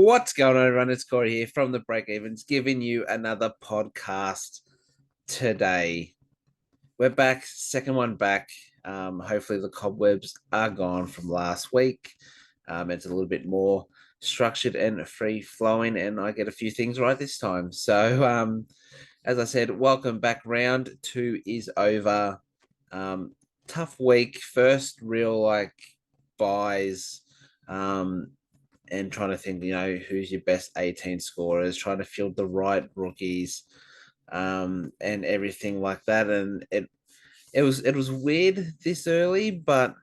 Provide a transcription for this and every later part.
What's going on, everyone? It's Corey here from the Breakevens, giving you another podcast today. We're back, second one back. Hopefully, the cobwebs are gone from last week. It's a little bit more structured and free flowing, and I get a few things right this time. So, as I said, welcome back. Round two is over. Tough week. First real buys. And trying to think, who's your best 18 scorers, trying to field the right rookies, and everything like that. And it was weird this early, but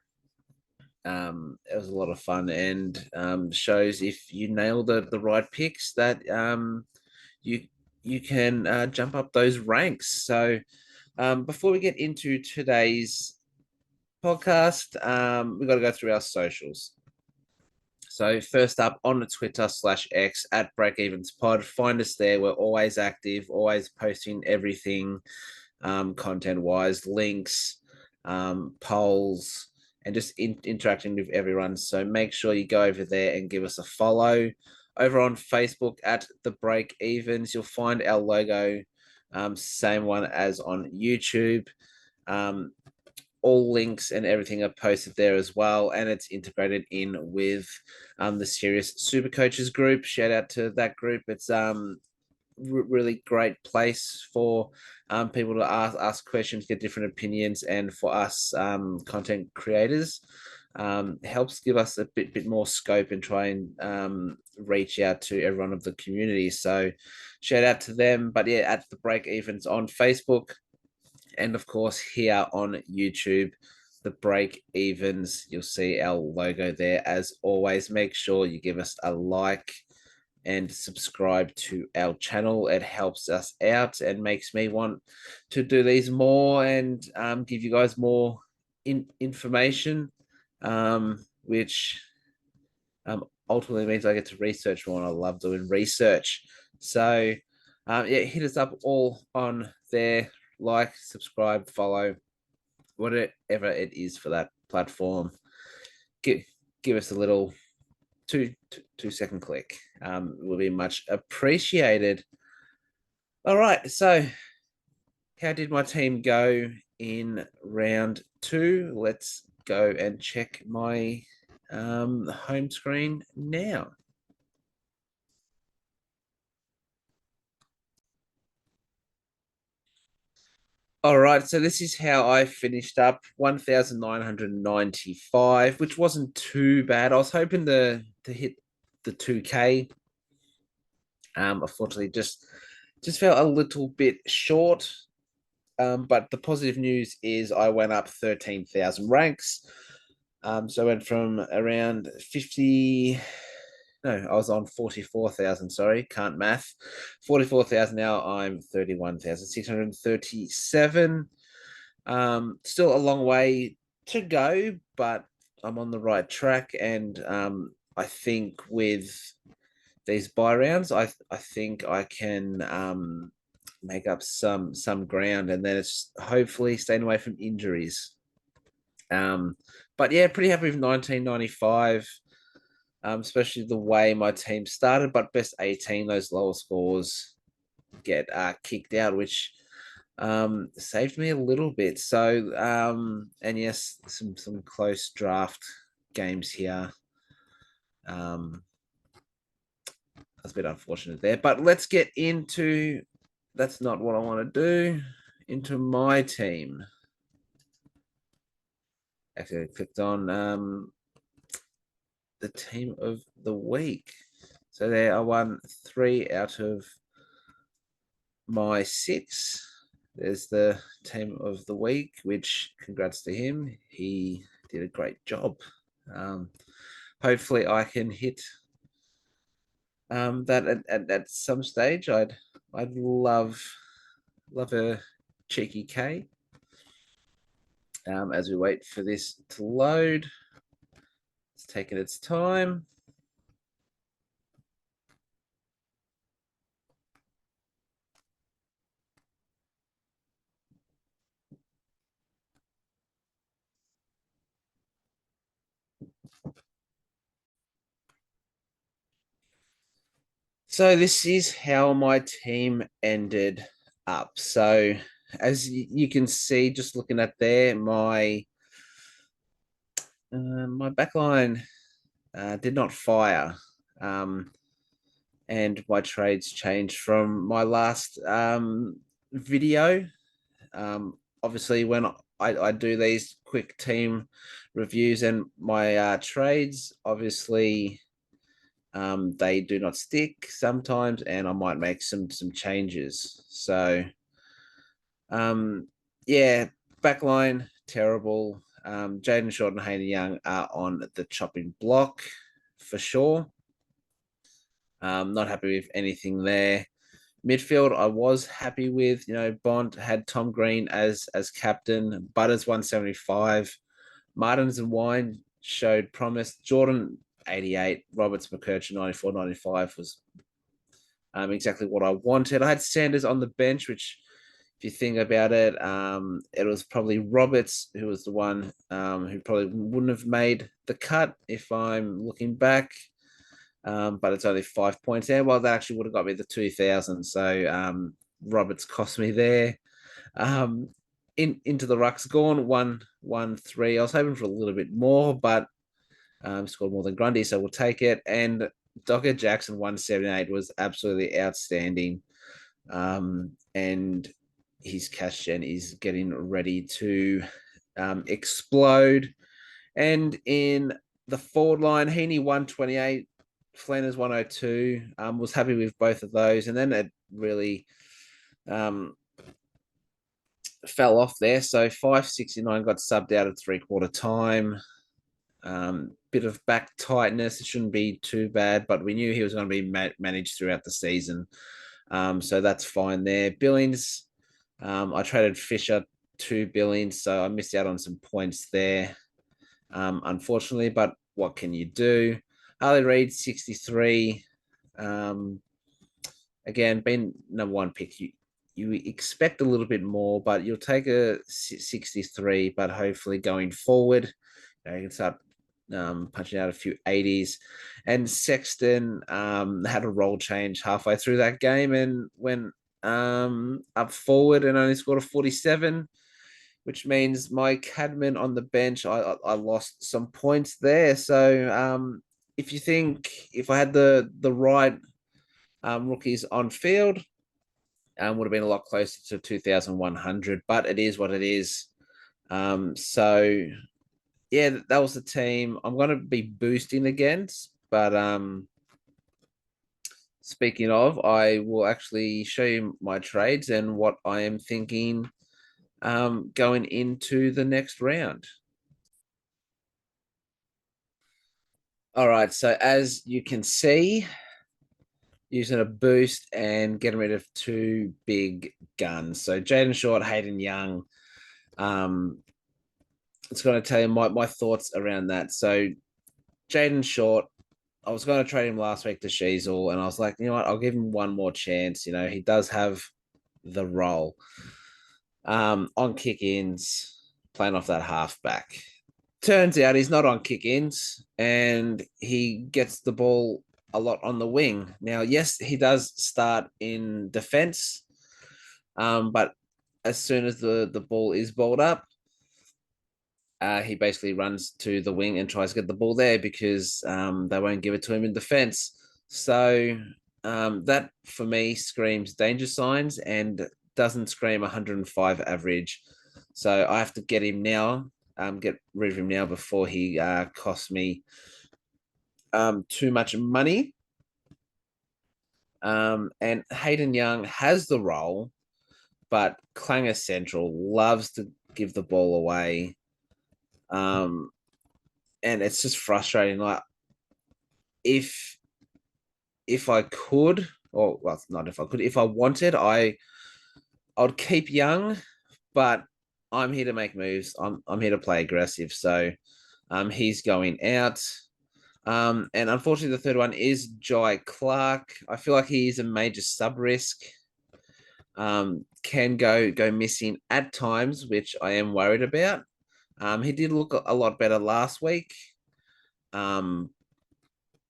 it was a lot of fun and shows if you nail the right picks that you you can jump up those ranks. So before we get into today's podcast, we got to go through our socials. So first up on the Twitter/X at Breakevens Pod. Find us there. We're always active, always posting everything content wise, links, polls, and just interacting with everyone. So make sure you go over there and give us a follow. Over on Facebook at the Breakevens, you'll find our logo, same one as on YouTube. All links and everything are posted there as well, and it's integrated in with the Serious Super Coaches group. Shout out to that group. It's really great place for people to ask questions, get different opinions, and for us content creators, helps give us a bit more scope and try and reach out to everyone of the community. So shout out to them. But yeah, at the Breakevens on Facebook, and of course here on YouTube, the Breakevens. You'll see our logo there. As always, make sure you give us a like and subscribe to our channel. It helps us out and makes me want to do these more and give you guys more information, which ultimately means I get to research more, and I love doing research. So yeah, hit us up all on there. Like, subscribe, follow, whatever it is for that platform. Give us a little two-second click. Will be much appreciated. All right, so how did my team go in round two? Let's go and check my home screen now. All right, so this is how I finished up 1,995, which wasn't too bad. I was hoping to hit the 2K. Unfortunately, just felt a little bit short. But the positive news is I went up 13,000 ranks. So I went from around 50. No, I was on 44,000. Sorry, can't math. 44,000 now. I'm 31,637. Still a long way to go, but I'm on the right track. And I think with these buy rounds, I think I can make up some ground, and then it's hopefully staying away from injuries. But yeah, pretty happy with 1995. Especially the way my team started, but best 18, those lower scores get kicked out, which saved me a little bit. So and yes, some close draft games here. That's a bit unfortunate there, but let's get into, that's not what I want to do, into my team. Actually, I clicked on the team of the week. So there I won 3 out of my 6. There's the team of the week, which congrats to him. He did a great job. Hopefully I can hit that at some stage. I'd love a cheeky K. As we wait for this to load. It's taking its time. So this is how my team ended up. So as you can see, just looking at there, my backline did not fire, and my trades changed from my last video. Obviously, when I do these quick team reviews and my trades, obviously they do not stick sometimes, and I might make some changes. So yeah, backline terrible. Jaden Short and Hayden Young are on the chopping block for sure. Not happy with anything there. Midfield, I was happy with. Bond had Tom Green as captain. Butters 175. Martins and Wine showed promise. Jordan 88. Roberts McCurchin 94, 95 was exactly what I wanted. I had Sanders on the bench, which, if you think about it, it was probably Roberts who was the one who probably wouldn't have made the cut if I'm looking back. But it's only 5 points there. Well, that actually would have got me the 2,000. So Roberts cost me there. Into the rucks gone 1-1-3. I was hoping for a little bit more, but scored more than Grundy, so we'll take it. And Docker Jackson 178 was absolutely outstanding. And his cash gen is getting ready to explode. And in the forward line, Heaney 128, Flanners 102. Was happy with both of those. And then it really fell off there. So 569 got subbed out at 3/4 time. Bit of back tightness. It shouldn't be too bad, but we knew he was going to be managed throughout the season. So that's fine there. Billings, I traded Fisher to Billings, so I missed out on some points there, unfortunately, but what can you do? Harley Reid, 63. Again, being number one pick, you expect a little bit more, but you'll take a 63, but hopefully going forward, you can start punching out a few 80s. And Sexton had a role change halfway through that game and went up forward and only scored a 47, which means my Cadman on the bench, I lost some points there. So if you think if I had the right rookies on field, would have been a lot closer to 2,100, but it is what it is. So yeah, that was the team. I'm going to be boosting against, but speaking of, I will actually show you my trades and what I am thinking going into the next round. All right, so as you can see, using a boost and getting rid of two big guns. So Jaden Short, Hayden Young. It's going to tell you my thoughts around that. So Jaden Short, I was going to trade him last week to Sheasel, and I was like, you know what, I'll give him one more chance. He does have the role. On kick-ins, playing off that halfback. Turns out he's not on kick-ins, and he gets the ball a lot on the wing. Now, yes, he does start in defense, but as soon as the ball is balled up, he basically runs to the wing and tries to get the ball there because they won't give it to him in defense. So that, for me, screams danger signs and doesn't scream 105 average. So I have to get him now, get rid of him now before he costs me too much money. And Hayden Young has the role, but Clanger Central loves to give the ball away. And it's just frustrating. Like, if I could, or well, not if I could, if I wanted, I'd keep Young, but I'm here to make moves. I'm here to play aggressive. So he's going out. And unfortunately, the third one is Jai Clark. I feel like he's a major sub risk. Can go missing at times, which I am worried about. He did look a lot better last week.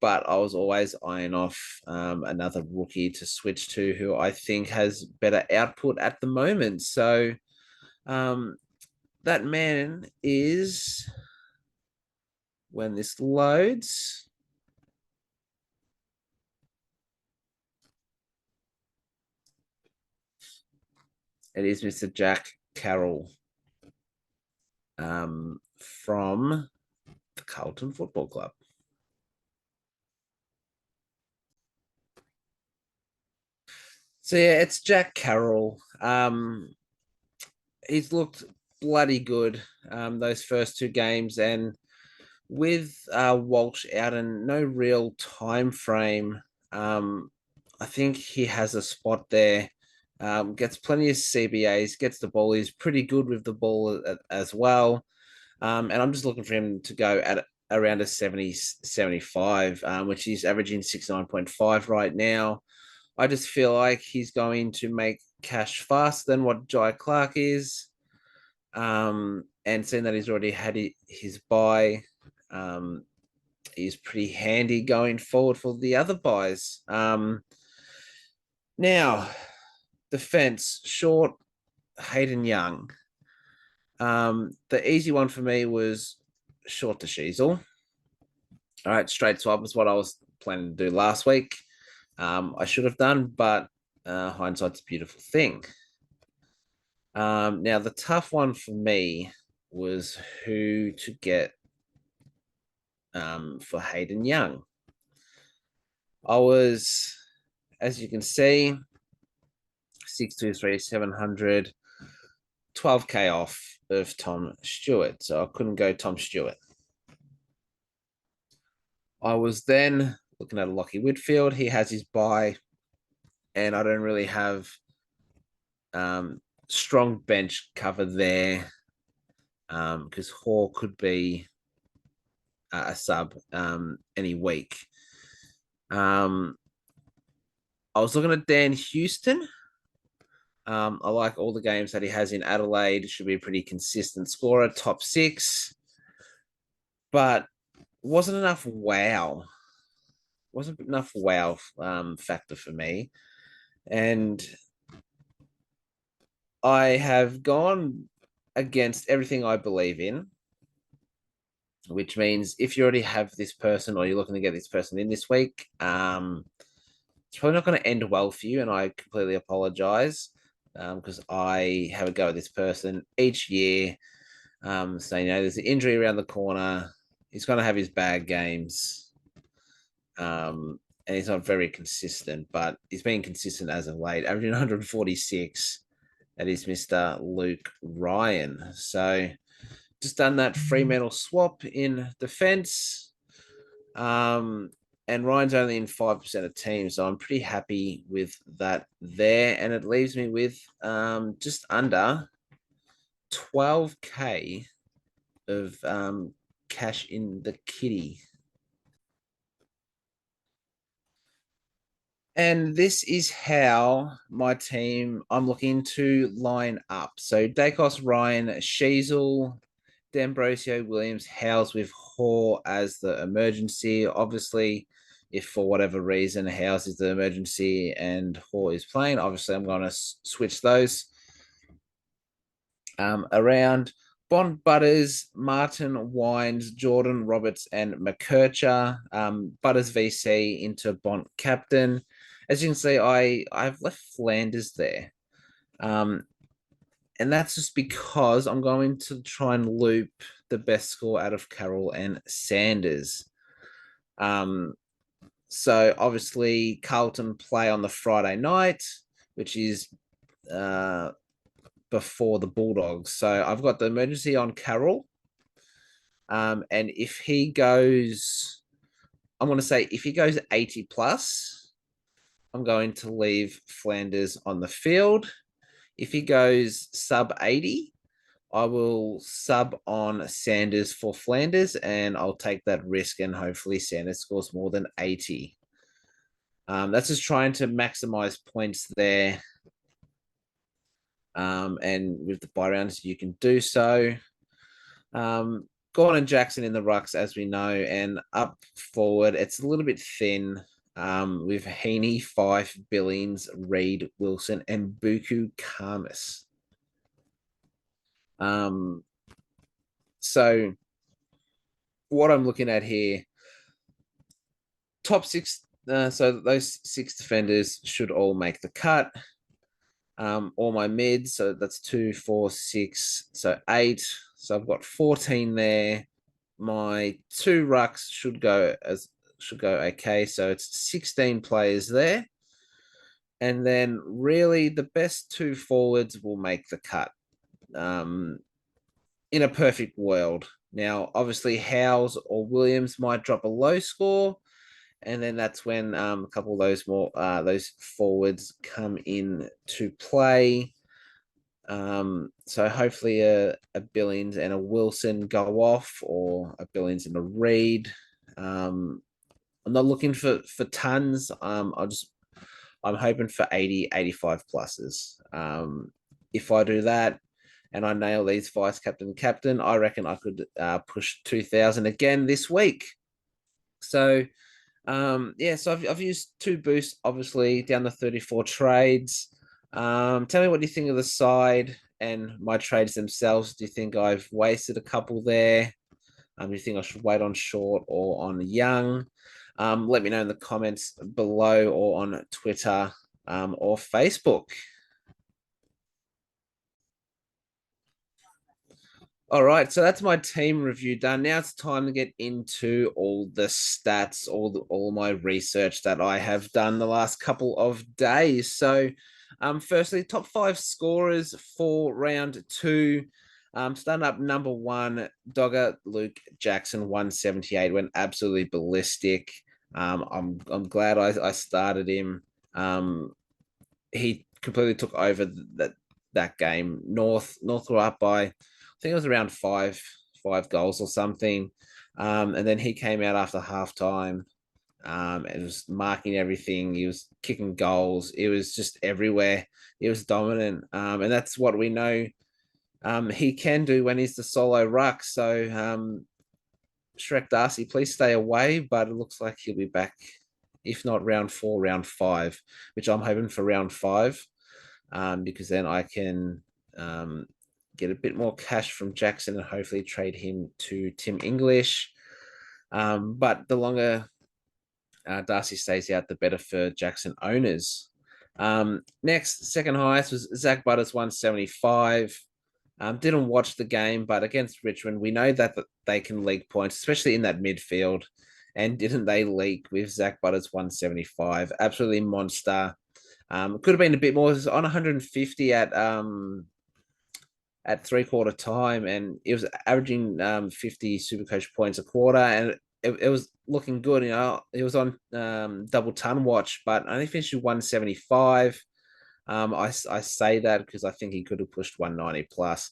but I was always eyeing off another rookie to switch to who I think has better output at the moment. So um, that man is, when this loads, it is Mr. Jack Carroll from the Carlton Football Club. So yeah, it's Jack Carroll. He's looked bloody good those first two games, and with Walsh out and no real time frame, I think he has a spot there. Gets plenty of CBAs, gets the ball. He's pretty good with the ball as well. And I'm just looking for him to go at around a 70, 75, which he's averaging 69.5 right now. I just feel like he's going to make cash faster than what Jai Clark is. And seeing that he's already had his buy, he's pretty handy going forward for the other buys. Now, defense, short, Hayden Young. The easy one for me was short to Sheasel. All right, straight swap is what I was planning to do last week. I should have done, but hindsight's a beautiful thing. Now, the tough one for me was who to get for Hayden Young. I was, as you can see, 623, 700, 12K off of Tom Stewart. So I couldn't go Tom Stewart. I was then looking at Lockie Whitfield. He has his buy, and I don't really have strong bench cover there because Hall could be a sub any week. I was looking at Dan Houston. I like all the games that he has in Adelaide. Should be a pretty consistent scorer, top six, but wasn't enough wow. Wasn't enough wow factor for me. And I have gone against everything I believe in, which means if you already have this person or you're looking to get this person in this week, it's probably not going to end well for you. And I completely apologize because I have a go at this person each year. So, there's an injury around the corner. He's going to have his bad games. And he's not very consistent, but he's been consistent as of late, averaging 146. That is Mr. Luke Ryan. So just done that Fremantle swap in defense. And Ryan's only in 5% of teams, so I'm pretty happy with that there. And it leaves me with just under 12K of cash in the kitty. And this is how my team I'm looking to line up. So Dacos, Ryan, Sheasel, D'Ambrosio, Williams, Howes with Hoare as the emergency. Obviously, if for whatever reason Howes is the emergency and Hoare is playing, obviously I'm going to switch those around. Bond Butters, Martin Wines, Jordan Roberts, and McKercher. Butters VC into Bond captain. As you can see, I've left Flanders there. And that's just because I'm going to try and loop the best score out of Carroll and Sanders. So obviously Carlton play on the Friday night, which is before the Bulldogs. So I've got the emergency on Carroll. And if he goes, I'm going to say if he goes 80 plus, I'm going to leave Flanders on the field. If he goes sub 80, I will sub on Sanders for Flanders, and I'll take that risk, and hopefully Sanders scores more than 80. That's just trying to maximize points there. And with the buy rounds, you can do so. Gordon Jackson in the rucks, as we know, and up forward, it's a little bit thin. With Heaney, Fife, Billings, Reed, Wilson, and Buku Karmas. Um, so what I'm looking at here, top six. So those six defenders should all make the cut. All my mids, so that's 2, 4, 6, so 8. So I've got 14 there. My two rucks should go okay. So it's 16 players there. And then really the best two forwards will make the cut. Um, in a perfect world. Now, obviously, Howes or Williams might drop a low score, and then that's when a couple of those forwards come in to play. So hopefully a Billings and a Wilson go off, or a Billings and a Reed. I'm not looking for tons. I'm hoping for 80, 85 pluses. If I do that and I nail these vice captain, I reckon I could push 2,000 again this week. So so I've used two boosts, obviously, down the 34 trades. Tell me what you think of the side and my trades themselves. Do you think I've wasted a couple there? Do you think I should wait on short or on young? Let me know in the comments below or on Twitter or Facebook. All right, so that's my team review done. Now it's time to get into all the stats, all my research that I have done the last couple of days. So, firstly, top five scorers for round two. Starting up number one, Dogger Luke Jackson, 178, went absolutely ballistic. I'm glad I started him. He completely took over that game. North were up by, I think it was around five goals or something. And then he came out after halftime. And was marking everything. He was kicking goals. It was just everywhere. He was dominant. And that's what we know he can do when he's the solo ruck. So Shrek Darcy, please stay away. But it looks like he'll be back, if not round 4, round 5, which I'm hoping for round 5, because then I can get a bit more cash from Jackson and hopefully trade him to Tim English. But the longer Darcy stays out, the better for Jackson owners. Next, second highest was Zach Butters, 175. Didn't watch the game, but against Richmond, we know that they can leak points, especially in that midfield. And didn't they leak with Zach Butters, 175? Absolutely monster. Could have been a bit more. It was on 150 at three-quarter time, and it was averaging 50 Supercoach points a quarter, and it was looking good. You know, it was on double ton watch, but only finished with 175. I say that because I think he could have pushed 190 plus,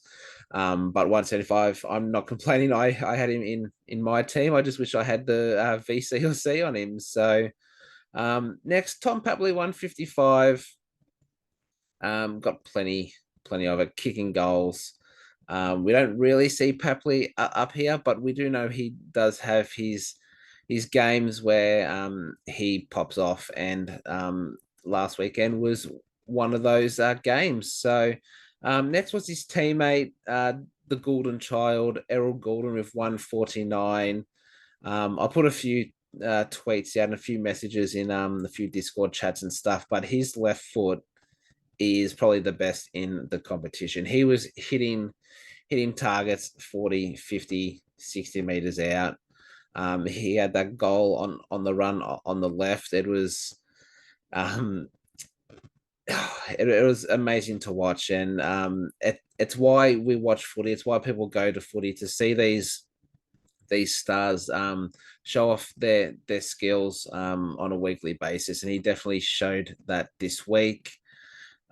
but 175. I'm not complaining. I had him in my team. I just wish I had the VC or C on him. So next, Tom Papley, 155. Got plenty of it, kicking goals. We don't really see Papley up here, but we do know he does have his games where he pops off, and last weekend was one of those games. So next was his teammate, the Golden Child, Errol Goulden, with 149. I put a few tweets out and a few messages in a few Discord chats and stuff, but his left foot is probably the best in the competition. He was hitting targets 40, 50, 60 meters out. He had that goal on the run on the left. It was it was amazing to watch, and it's why we watch footy. It's why people go to footy, to see these stars show off their skills on a weekly basis, and he definitely showed that this week.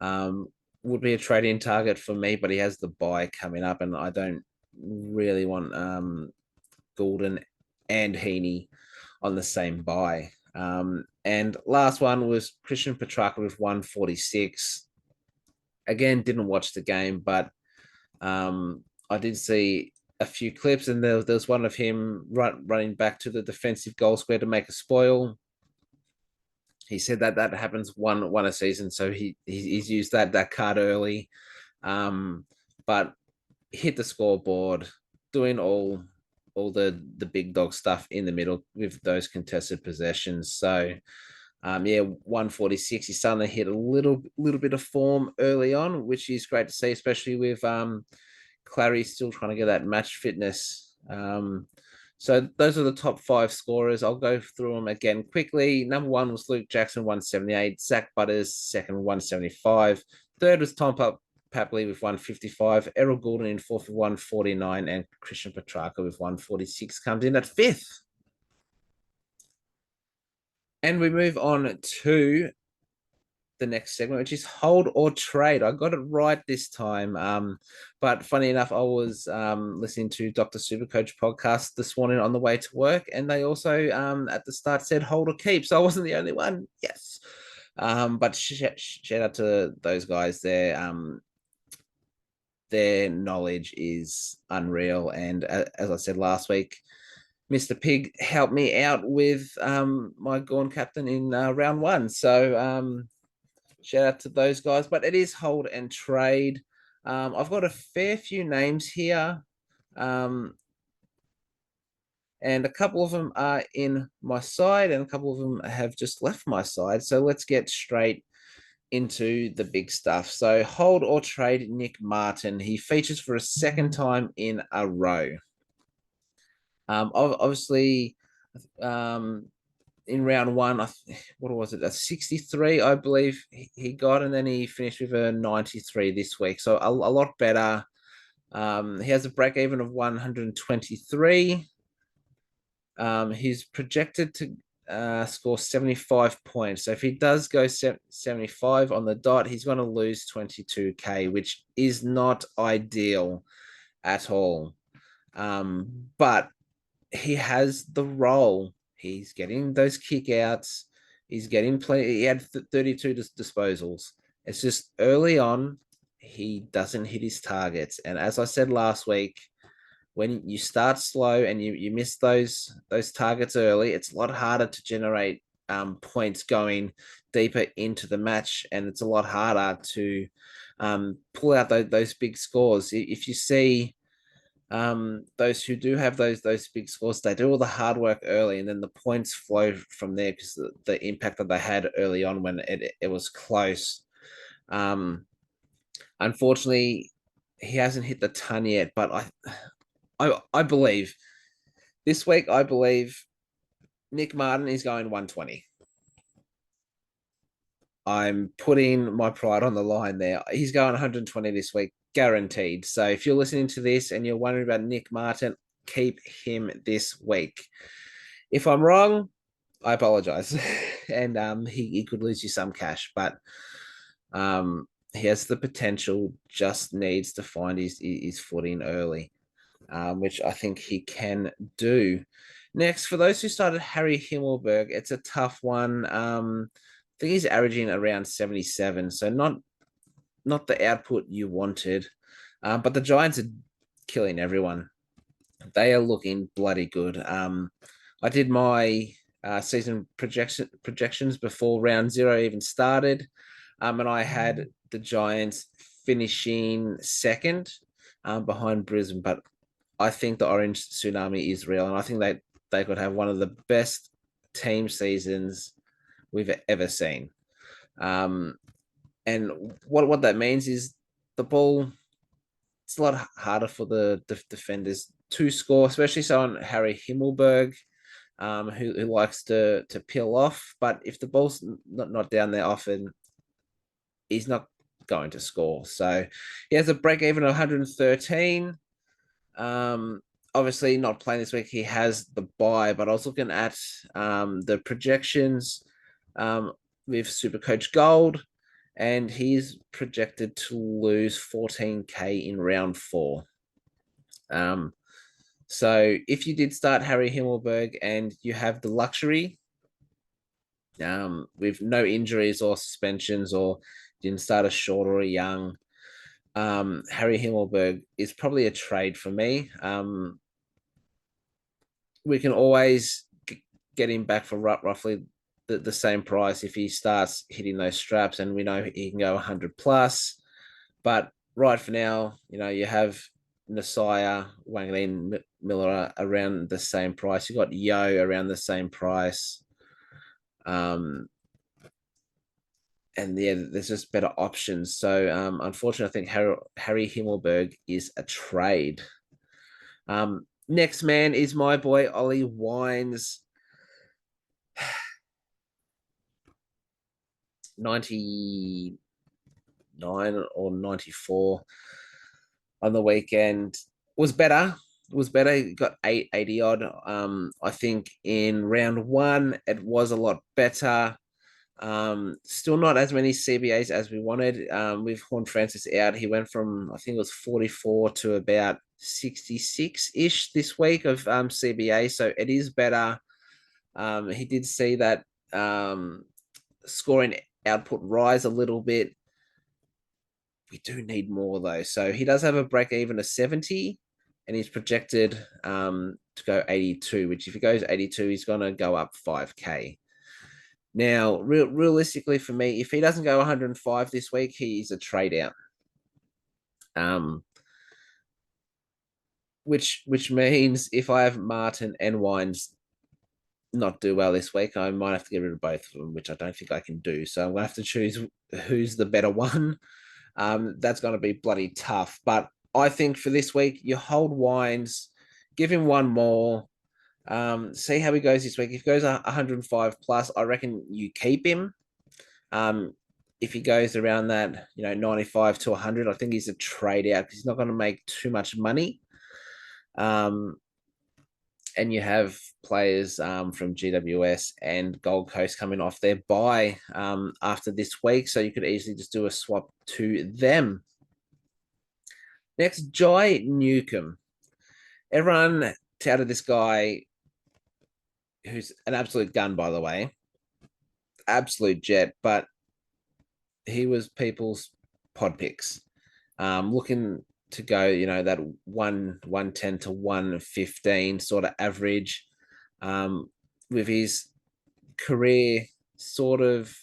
Would be a trade-in target for me, but he has the buy coming up, and I don't really want Goulden and Heaney on the same buy. And last one was Christian Petrarca with 146. Again, didn't watch the game, but I did see a few clips, and there's one of him running back to the defensive goal square to make a spoil. He said that happens one a season, so he's used that card early, but hit the scoreboard, doing all the big dog stuff in the middle with those contested possessions. So yeah, 146. He's starting to hit a little bit of form early on, which is great to see, especially with Clary still trying to get that match fitness. So those are the top five scorers. I'll go through them again quickly. Number one was Luke Jackson, 178. Zach Butters, second, 175. Third was Tom Papley with 155. Errol Goulden in fourth with 149. And Christian Petrarca with 146 comes in at fifth. And we move on to the next segment, which is hold or trade. I got it right this time. But funny enough, I was listening to Dr. Supercoach podcast this morning on the way to work, and they also at the start said hold or keep. So I wasn't the only one. Yes. But shout out to those guys there. Their knowledge is unreal. And as I said last week, Mr. Pig helped me out with my Gorn captain in round one. So shout out to those guys, but it is hold and trade. I've got a fair few names here, and a couple of them are in my side, and a couple of them have just left my side. So let's get straight into the big stuff. So hold or trade Nick Martin. He features for a second time in a row. Obviously, in round one, what was it? A 63, I believe he got, and then he finished with a 93 this week. So a lot better. He has a break even of 123. He's projected to score 75 points. So if he does go 75 on the dot, he's going to lose 22K, which is not ideal at all. But he has the role. He's getting those kickouts. He's getting play. He had 32 disposals. It's just early on, he doesn't hit his targets. And as I said last week, when you start slow and you miss those targets early, it's a lot harder to generate points going deeper into the match, and it's a lot harder to pull out those big scores. If you see those who do have those big scores, they do all the hard work early, and then the points flow from there because the impact that they had early on when it was close. Unfortunately, he hasn't hit the ton yet, but I believe this week. I believe Nick Martin is going 120. I'm putting my pride on the line there. He's going 120 this week, guaranteed. So if you're listening to this and you're wondering about Nick Martin, keep him this week. If I'm wrong, I apologize. And he could lose you some cash, but he has the potential, just needs to find his footing early, which I think he can do. Next, for those who started Harry Himmelberg, it's a tough one. I think he's averaging around 77, so not the output you wanted. But the Giants are killing everyone. They are looking bloody good. I did my season projections before round zero even started, and I had the Giants finishing second behind Brisbane. But I think the Orange Tsunami is real, and I think they could have one of the best team seasons we've ever seen. And what that means is the ball, it's a lot harder for the defenders to score, especially so on Harry Himmelberg, who likes to peel off. But if the ball's not down there often, he's not going to score. So he has a break even of 113. Obviously not playing this week. He has the bye, but I was looking at the projections with Supercoach Gold, and he's projected to lose 14K in round 4. So if you did start Harry Himmelberg and you have the luxury, with no injuries or suspensions, or didn't start a short or a young, Harry Himmelberg is probably a trade for me. We can always get him back for roughly the same price if he starts hitting those straps, and we know he can go 100 plus. But right for now, you have Nasiah, Wanglin, Miller around the same price. You got Yo around the same price. Um, and yeah, there's just better options. So unfortunately, I think Harry Himmelberg is a trade. Next man is my boy Ollie Wines, 99 or 94 on the weekend. Was better. Was better. He got 880 odd. I think in round one it was a lot better. Still not as many CBAs as we wanted. With Horn Francis out, he went from I think it was 44 to about 66-ish this week of CBA. So it is better. He did see that scoring output rise a little bit. We do need more though. So he does have a break even of 70, and he's projected to go 82, which if he goes 82, he's going to go up 5K. Now, realistically for me, if he doesn't go 105 this week, he's a trade out. Which means if I have Martin and Wines not do well this week, I might have to get rid of both of them, which I don't think I can do. So I'm going to have to choose who's the better one. That's going to be bloody tough. But I think for this week, you hold Wines, give him one more, see how he goes this week. If he goes 105 plus, I reckon you keep him. If he goes around that, 95 to 100, I think he's a trade out because he's not going to make too much money. And you have players from GWS and Gold Coast coming off their bye after this week, so you could easily just do a swap to them. Next, Jai Newcomb. Everyone touted this guy, who's an absolute gun, by the way, absolute jet, but he was people's pod picks. Looking to go, that 110 to 115 sort of average, with his career sort of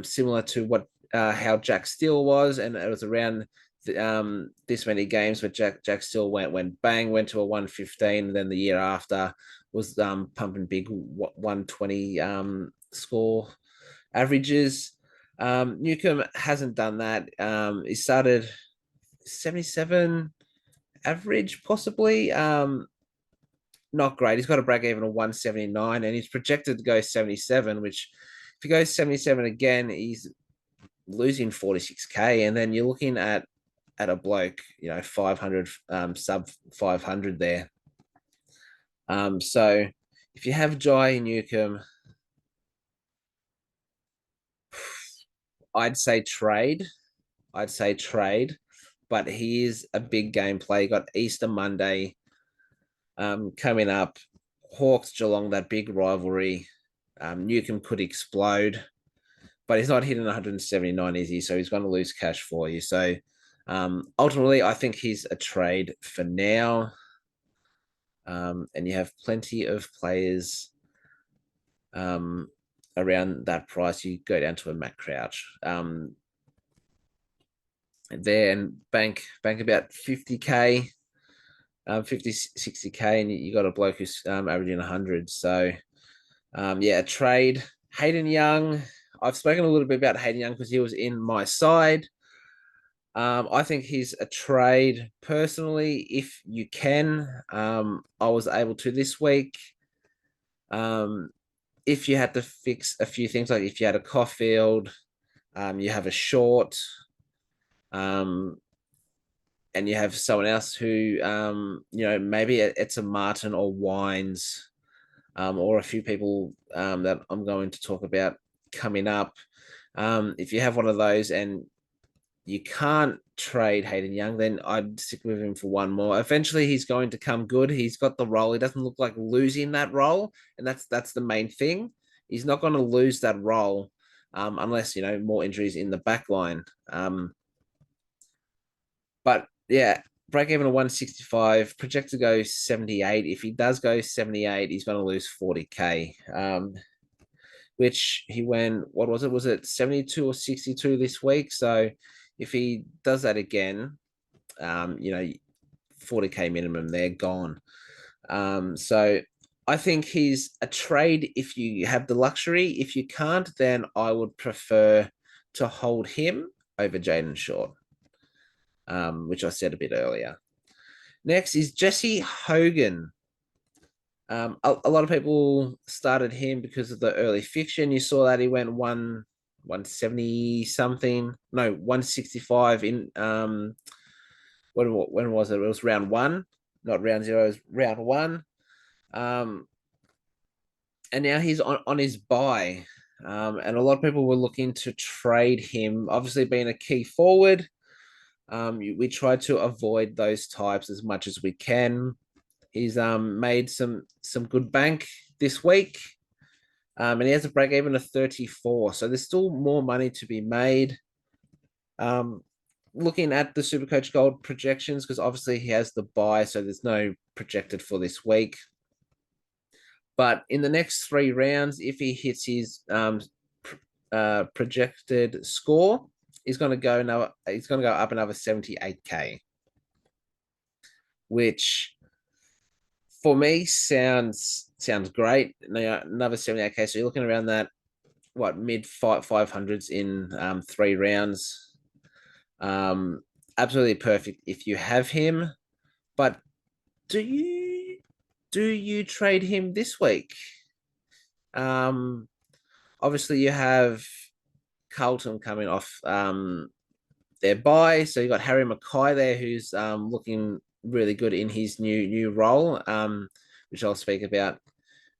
similar to what how Jack Steele was, and it was around this many games where Jack Steele went bang, went to a 115, and then the year after was pumping big 120 score averages. Newcomb hasn't done that. He started 77 average, possibly. Not great. He's got a break even of 179, and he's projected to go 77, which if he goes 77 again, he's losing 46K. And then you're looking at a bloke, 500, sub 500 there. So if you have Jai Newcomb, I'd say trade. But he is a big game play. You got Easter Monday coming up. Hawks Geelong, that big rivalry. Newcomb could explode, but he's not hitting 179, is he? So he's going to lose cash for you. So ultimately, I think he's a trade for now. And you have plenty of players around that price. You go down to a Matt Crouch there and bank about 50K. 50, 60K, and you got a bloke who's averaging 100. So, yeah, a trade. Hayden Young. I've spoken a little bit about Hayden Young because he was in my side. I think he's a trade personally, if you can. I was able to this week. If you had to fix a few things, like if you had a Caulfield, you have a short, and you have someone else who, maybe it's a Martin or Wines, or a few people that I'm going to talk about coming up. If you have one of those and you can't trade Hayden Young, then I'd stick with him for one more. Eventually, he's going to come good. He's got the role. He doesn't look like losing that role, and that's the main thing. He's not going to lose that role unless more injuries in the back line. But yeah, break even at 165, project to go 78. If he does go 78, he's going to lose 40K. Which he went, what was it? Was it 72 or 62 this week? So if he does that again, 40K minimum, they're gone. So I think he's a trade if you have the luxury. If you can't, then I would prefer to hold him over Jaden Short, which I said a bit earlier. Next is Jesse Hogan. A lot of people started him because of the early fiction. You saw that he went 170 something, no 165 in when was it? It was round one, not round zero. It was round one. Um, and now he's on his buy. And a lot of people were looking to trade him. Obviously, being a key forward, we try to avoid those types as much as we can. He's made some good bank this week, and he has a break even of 34. So there's still more money to be made. Looking at the Supercoach Gold projections, because obviously he has the buy, so there's no projected for this week. But in the next 3 rounds, if he hits his projected score, he's going to go up another 78K, which for me sounds great. Now, another 78K, so you're looking around that mid 500s in 3 rounds. Absolutely perfect if you have him. But do you trade him this week? Obviously you have Carlton coming off their bye, so you got Harry Mackay there, who's looking really good in his new role, which I'll speak about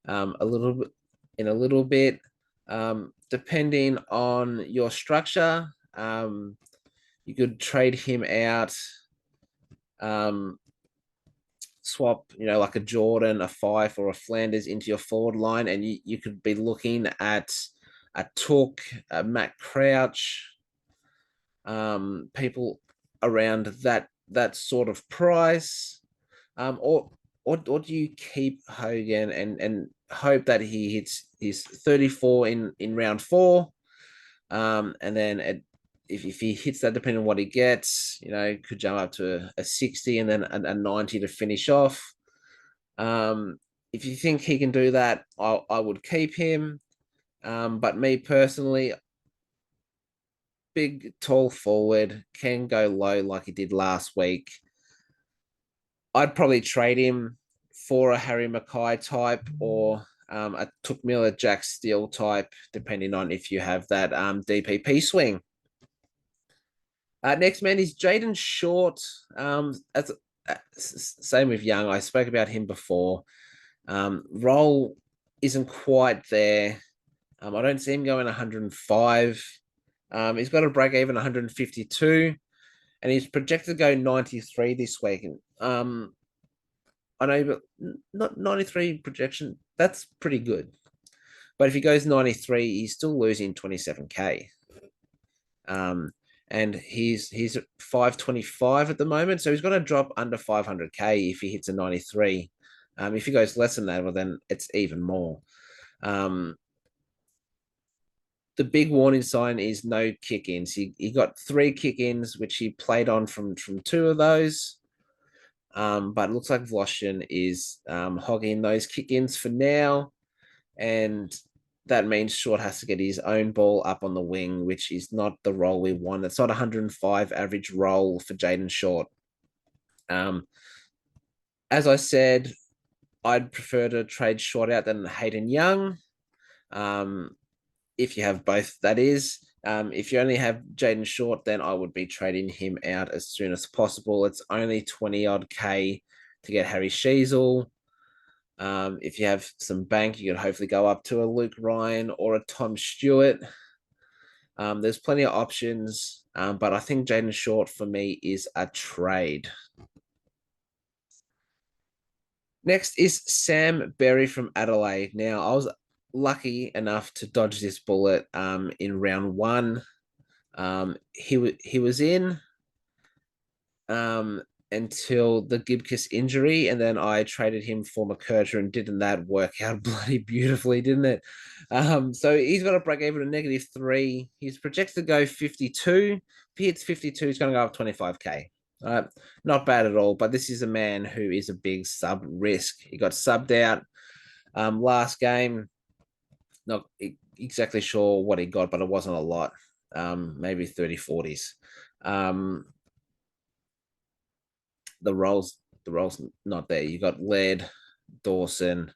a little bit. Depending on your structure, you could trade him out, swap, like a Jordan, a Fife, or a Flanders into your forward line, and you could be looking at a Took, a Matt Crouch, people around that sort of price, or do you keep Hogan and hope that he hits his 34 in round 4, and then if he hits that, depending on what he gets, could jump up to a 60 and then a 90 to finish off. If you think he can do that, I would keep him. But me personally, big, tall forward, can go low like he did last week. I'd probably trade him for a Harry Mackay type or a Took Miller Jack Steele type, depending on if you have that DPP swing. Next man is Jaden Short. Same with Young. I spoke about him before. Role isn't quite there. I don't see him going 105. He's got a break even 152, and he's projected to go 93 this week. I know, but not 93 projection. That's pretty good. But if he goes 93, he's still losing 27K. And he's 525 at the moment, so he's going to drop under 500K if he hits a 93. If he goes less than that, well, then it's even more. The big warning sign is no kick-ins. He got 3 kick-ins, which he played on from 2 of those. But it looks like Vloshin is hogging those kick-ins for now. And that means Short has to get his own ball up on the wing, which is not the role we want. It's not 105 average role for Jaden Short. As I said, I'd prefer to trade Short out than Hayden Young. If you have both, that is. If you only have Jaden Short, then I would be trading him out as soon as possible. It's only 20 odd K to get Harry Sheasel. If you have some bank, you could hopefully go up to a Luke Ryan or a Tom Stewart. There's plenty of options, but I think Jaden Short for me is a trade. Next is Sam Berry from Adelaide. Now, I was lucky enough to dodge this bullet in round 1. He was in. um, until the Gibcus injury, and then I traded him for McKercher, and didn't that work out bloody beautifully, didn't it? So he's got a break even of -3. He's projected to go 52. If he hits 52, he's going to go up 25K. Not bad at all, but this is a man who is a big sub risk. He got subbed out last game. Not exactly sure what he got, but it wasn't a lot. Maybe 30, 40s. The roles not there. You got Laird, Dawson.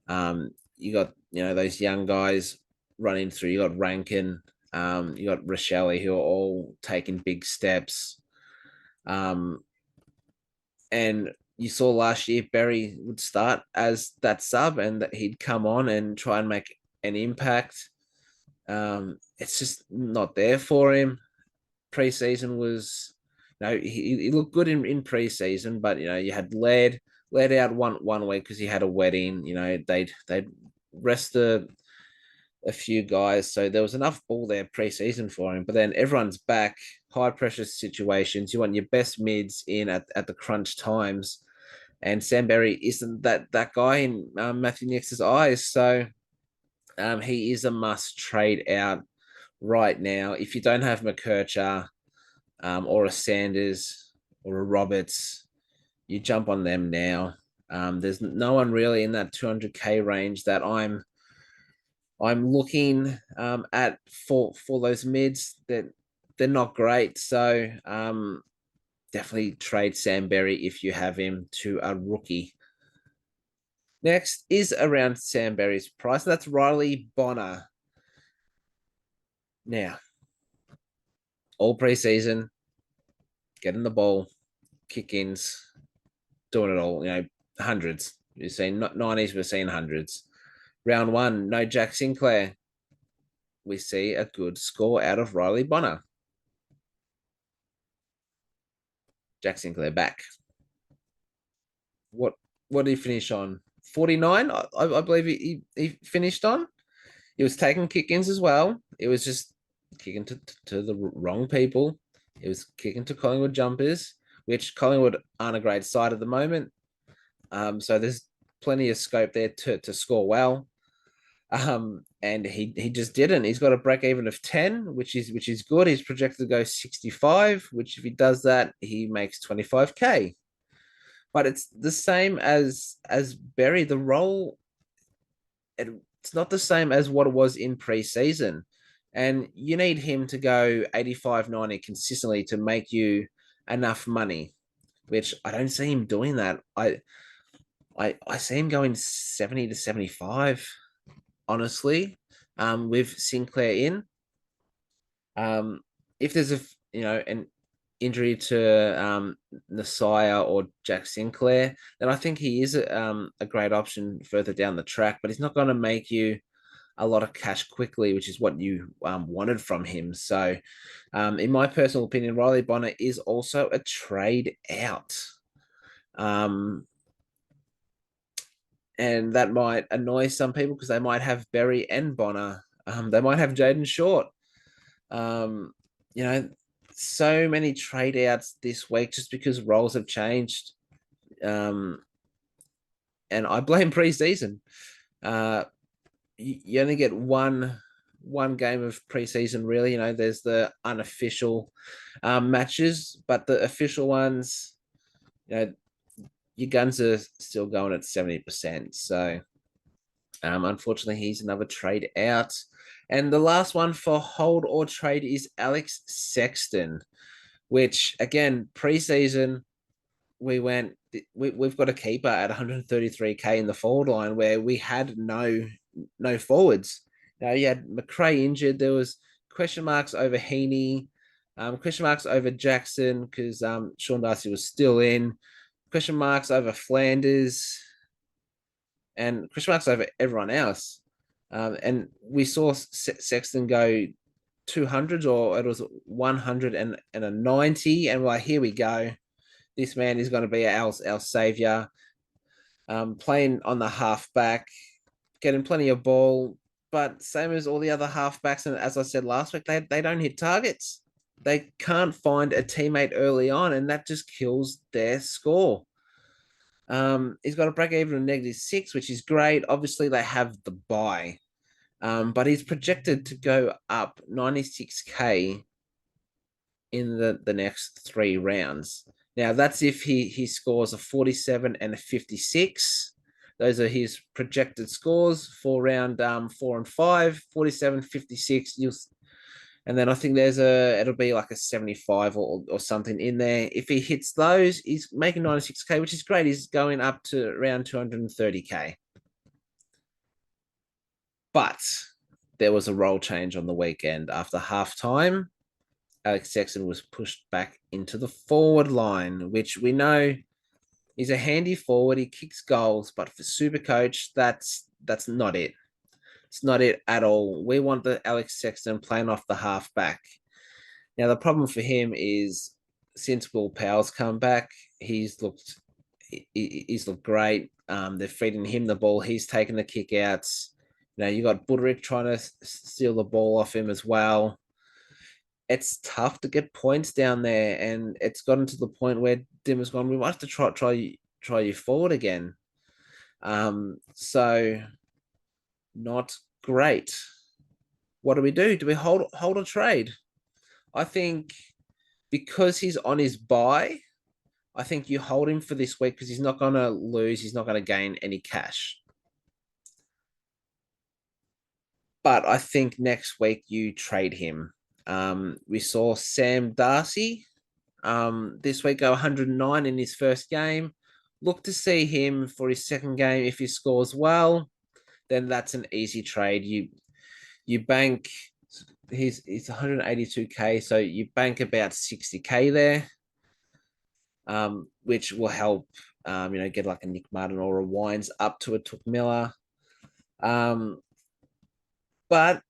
You got those young guys running through. You got Rankin. You got Rochelle, who are all taking big steps. And you saw last year Berry would start as that sub, and that he'd come on and try and make an impact. It's just not there for him. Preseason was, he looked good in preseason, but you had led out one week because he had a wedding. They'd rest a few guys, so there was enough ball there preseason for him. But then everyone's back, high pressure situations. You want your best mids in at the crunch times, and Sam Berry isn't that guy in Matthew Nix's eyes. So he is a must trade out right now. If you don't have McKercher or a Sanders or a Roberts, you jump on them now. There's no one really in that 200K range that I'm looking at for those mids. That they're not great. So definitely trade Sam Berry if you have him to a rookie. Next is around Sam Berry's price. That's Riley Bonner. Now, all preseason, getting the ball, kick-ins, doing it all. Hundreds. You're seeing not 90s, we're seeing hundreds. Round one, no Jack Sinclair. We see a good score out of Riley Bonner. Jack Sinclair back. What did he finish on? 49, I believe he finished on. He was taking kick-ins as well. It was just kicking to the wrong people. It was kicking to Collingwood jumpers, which Collingwood aren't a great side at the moment. So there's plenty of scope there to score well. And he just didn't. He's got a break even of 10, which is good. He's projected to go 65, which if he does that, he makes 25K. But it's the same as Berry. The role, it's not the same as what it was in preseason. And you need him to go 85, 90 consistently to make you enough money, which I don't see him doing that. I see him going 70 to 75, honestly, with Sinclair in. If there's an injury to Nasiah or Jack Sinclair, then I think he is a great option further down the track, but he's not going to make you a lot of cash quickly, which is what you wanted from him. So, in my personal opinion, Riley Bonner is also a trade out. And that might annoy some people because they might have Berry and Bonner. They might have Jaden Short. So many trade outs this week just because roles have changed. And I blame preseason. You only get one game of preseason, really. There's the unofficial matches, but the official ones, your guns are still going at 70%. So unfortunately, he's another trade out. And the last one for hold or trade is Alex Sexton, which again, preseason, we've got a keeper at 133K in the forward line where we had no forwards. You had McRae injured. There was question marks over Heaney, question marks over Jackson because Sean Darcy was still in, question marks over Flanders, and question marks over everyone else. And we saw Sexton go 200s, or it was 190, and we're like, here we go. This man is going to be our savior. Playing on the halfback, getting plenty of ball, but same as all the other halfbacks. And as I said last week, they don't hit targets. they can't find a teammate early on, and that just kills their score. He's got a break even of -6, which is great. Obviously, they have the buy, but he's projected to go up 96K in the next 3 rounds. Now, that's if he scores a 47 and a 56. Those are his projected scores for round 4 and 5, 47, 56. And then I think it'll be like a 75 or something in there. If he hits those, he's making 96K, which is great. He's going up to around 230K. But there was a role change on the weekend after halftime. Alex Sexton was pushed back into the forward line, which we know is a handy forward. He kicks goals, but for Supercoach, that's not it. It's not it at all. We want the Alex Sexton playing off the halfback. Now, the problem for him is since Will Powell's come back, he's looked great. They're feeding him the ball. He's taking the kick outs. You got Budrick trying to steal the ball off him as well. It's tough to get points down there, and it's gotten to the point where Dimmer's gone, we might have to try you forward again. So not great. What do we do? Do we hold a trade? I think because he's on his buy, I think you hold him for this week because he's not going to lose. He's not going to gain any cash. But I think next week you trade him. We saw Sam Darcy this week go 109 in his first game. Look to see him for his second game. If he scores well, then that's an easy trade. You bank he's 182K, so you bank about 60K there, which will help get like a Nick Martin or a Wines up to a Took Miller. But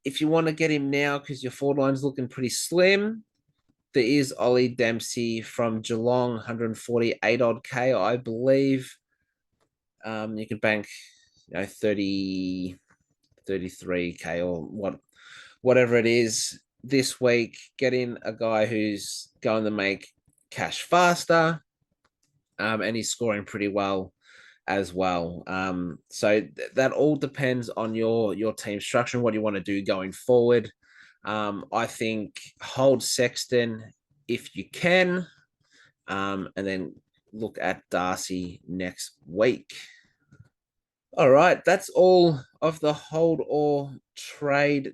if you want to get him now because your forward line's looking pretty slim, there is Ollie Dempsey from Geelong, 148 odd K, I believe. You can bank 30, 33K or whatever it is this week. Get in a guy who's going to make cash faster, and he's scoring pretty well as well. So that all depends on your team structure and what you want to do going forward. I think hold Sexton if you can, and then look at Darcy next week. All right, that's all of the hold or trade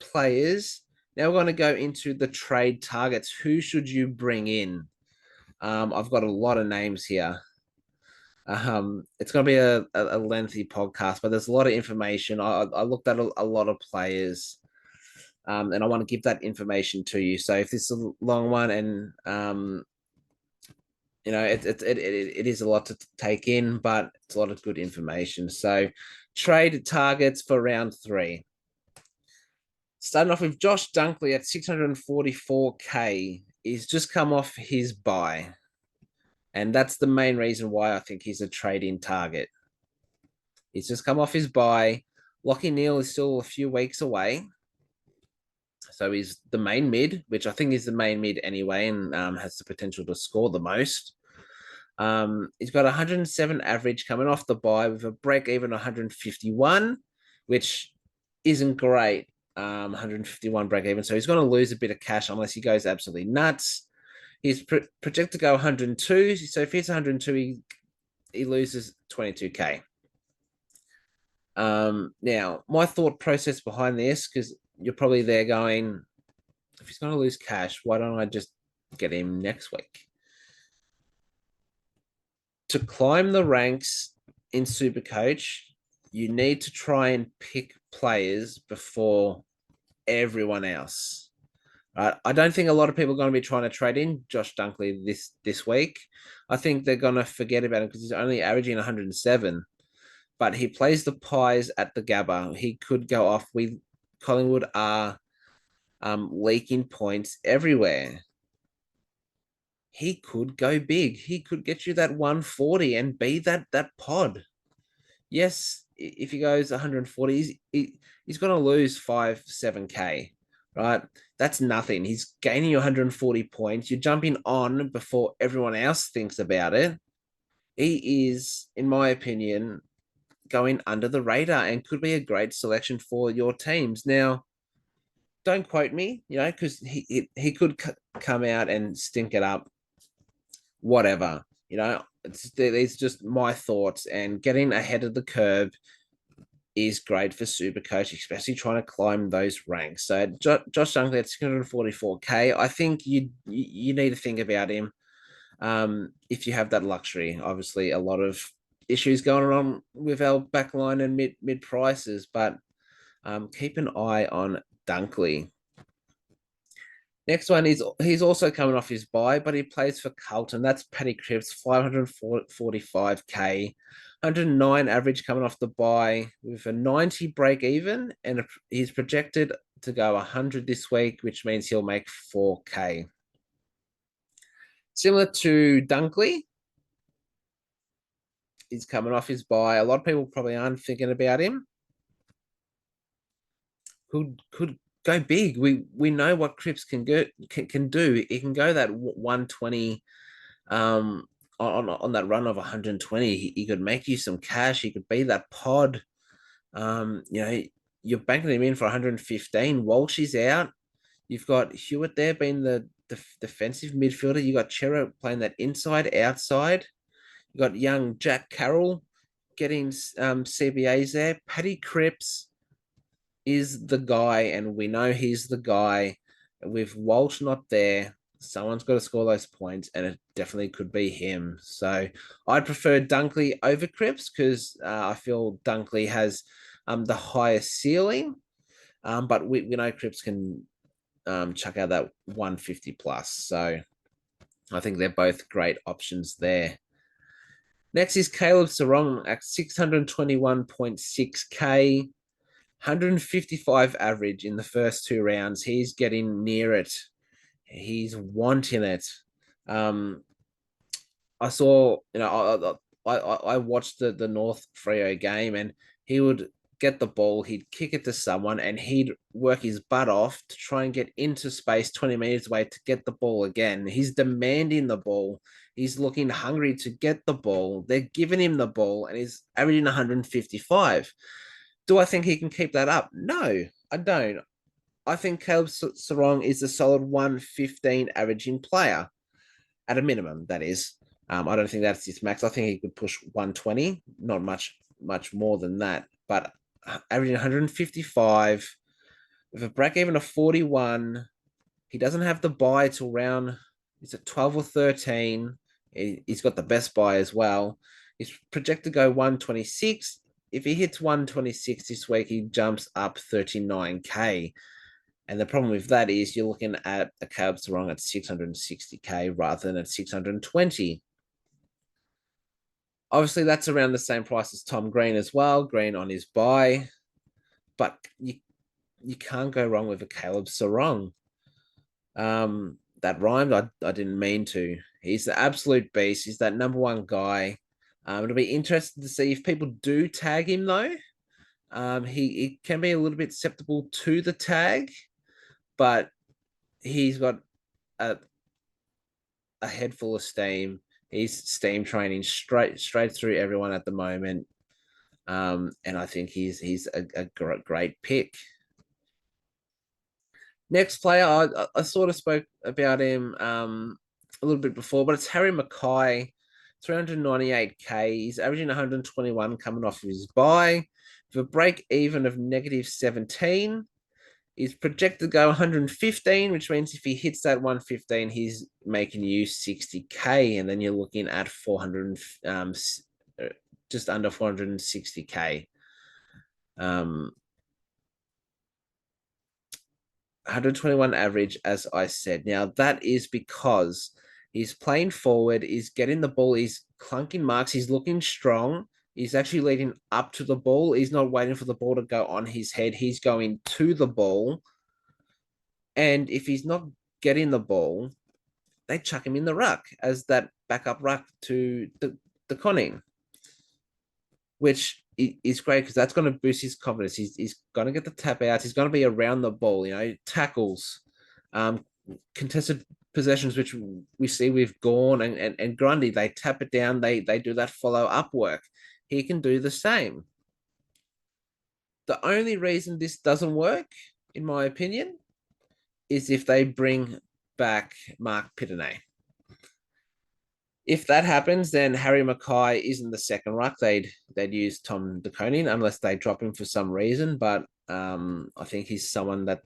players. Now we're going to go into the trade targets. Who should you bring in? I've got a lot of names here. It's going to be a lengthy podcast, but there's a lot of information. I looked at a lot of players, and I want to give that information to you. So if this is a long one, and it is a lot to take in, but it's a lot of good information. So trade targets for round 3. Starting off with Josh Dunkley at 644K. He's just come off his buy. And that's the main reason why I think he's a trade-in target. He's just come off his buy. Lockie Neal is still a few weeks away. So he's the main mid, which I think is the main mid anyway, and has the potential to score the most. He's got 107 average coming off the buy with a break even 151, which isn't great. 151 break even. So he's going to lose a bit of cash unless he goes absolutely nuts. He's projected to go 102. So if he's 102, he loses 22K. Now, my thought process behind this, because you're probably there going, if he's going to lose cash, why don't I just get him next week? To climb the ranks in Supercoach, you need to try and pick players before everyone else. I don't think a lot of people are going to be trying to trade in Josh Dunkley this week. I think they're going to forget about him because he's only averaging 107. But he plays the Pies at the Gabba. He could go off. Collingwood are leaking points everywhere. He could go big. He could get you that 140 and be that pod. Yes, if he goes 140, he's going to lose 5-7K. right? That's nothing. He's gaining you 140 points. You're jumping on before everyone else thinks about it. He is, in my opinion, going under the radar and could be a great selection for your teams. Now, don't quote me, because he could come out and stink it up, whatever. It's just my thoughts, and getting ahead of the curve is great for Supercoach, especially trying to climb those ranks. So Josh Dunkley at 644K, I think you need to think about him. If you have that luxury. Obviously, a lot of issues going on with our backline and mid prices, but keep an eye on Dunkley. Next one is he's also coming off his buy, but he plays for Carlton. That's Paddy Cripps, 545K, 109 average coming off the buy with a 90 break even, and he's projected to go 100 this week, which means he'll make 4K. Similar to Dunkley, he's coming off his buy. A lot of people probably aren't thinking about him. Could go big. We know what Cripps can do. He can go that 120 on that run of 120. He could make you some cash. He could be that pod. You're banking him in for 115. Walsh is out. You've got Hewitt there being the defensive midfielder. You got Chera playing that inside outside. You got young Jack Carroll getting CBAs there. Paddy Cripps is the guy, and we know he's the guy. With Walsh not there, someone's got to score those points, and it definitely could be him. So I'd prefer Dunkley over Cripps because I feel Dunkley has the highest ceiling, but we know Cripps can chuck out that 150 plus. So I think they're both great options there. Next is Caleb Sarong at 621.6K. 155 average in the first two rounds. He's getting near it. He's wanting it. I saw, I watched the North Freo game, and he would get the ball, he'd kick it to someone, and he'd work his butt off to try and get into space 20 meters away to get the ball again. He's demanding the ball. He's looking hungry to get the ball. They're giving him the ball, and he's averaging 155. Do I think he can keep that up? No, I don't. I think Caleb Sarong is a solid 115 averaging player at a minimum, that is. I don't think that's his max. I think he could push 120, not much more than that. But averaging 155 with a break even of 41. He doesn't have the buy till round, it's at 12 or 13. He's got the best buy as well. He's projected to go 126. If he hits 126 this week, he jumps up 39K. And the problem with that is you're looking at a Caleb Sarong at 660K rather than at 620. Obviously, that's around the same price as Tom Green as well. Green on his buy. But you can't go wrong with a Caleb Sarong. That rhymed. I didn't mean to. He's the absolute beast. He's that number one guy. It'll be interesting to see if people do tag him, though. He can be a little bit susceptible to the tag, but he's got a head full of steam. He's steam training straight through everyone at the moment, and I think he's a great pick. Next player, I sort of spoke about him a little bit before, but it's Harry Mackay, 398K. He's averaging 121 coming off of his buy, with a break even of -17. He's projected to go 115, which means if he hits that 115, he's making you 60K, and then you're looking at 400, just under 460K. 121 average, as I said. Now, that is because he's playing forward, he's getting the ball, he's clunking marks, he's looking strong. He's actually leading up to the ball. He's not waiting for the ball to go on his head. He's going to the ball. And if he's not getting the ball, they chuck him in the ruck as that backup ruck to the Conning, which is great because that's going to boost his confidence. He's going to get the tap outs. He's going to be around the ball, tackles, um, contested possessions, which we see with Gorn and Grundy. They tap it down. They do that follow up work. He can do the same. The only reason this doesn't work, in my opinion, is if they bring back Mark Pittenay. If that happens, then Harry Mackay isn't the second ruck. They'd use Tom DeConian unless they drop him for some reason. But I think he's someone that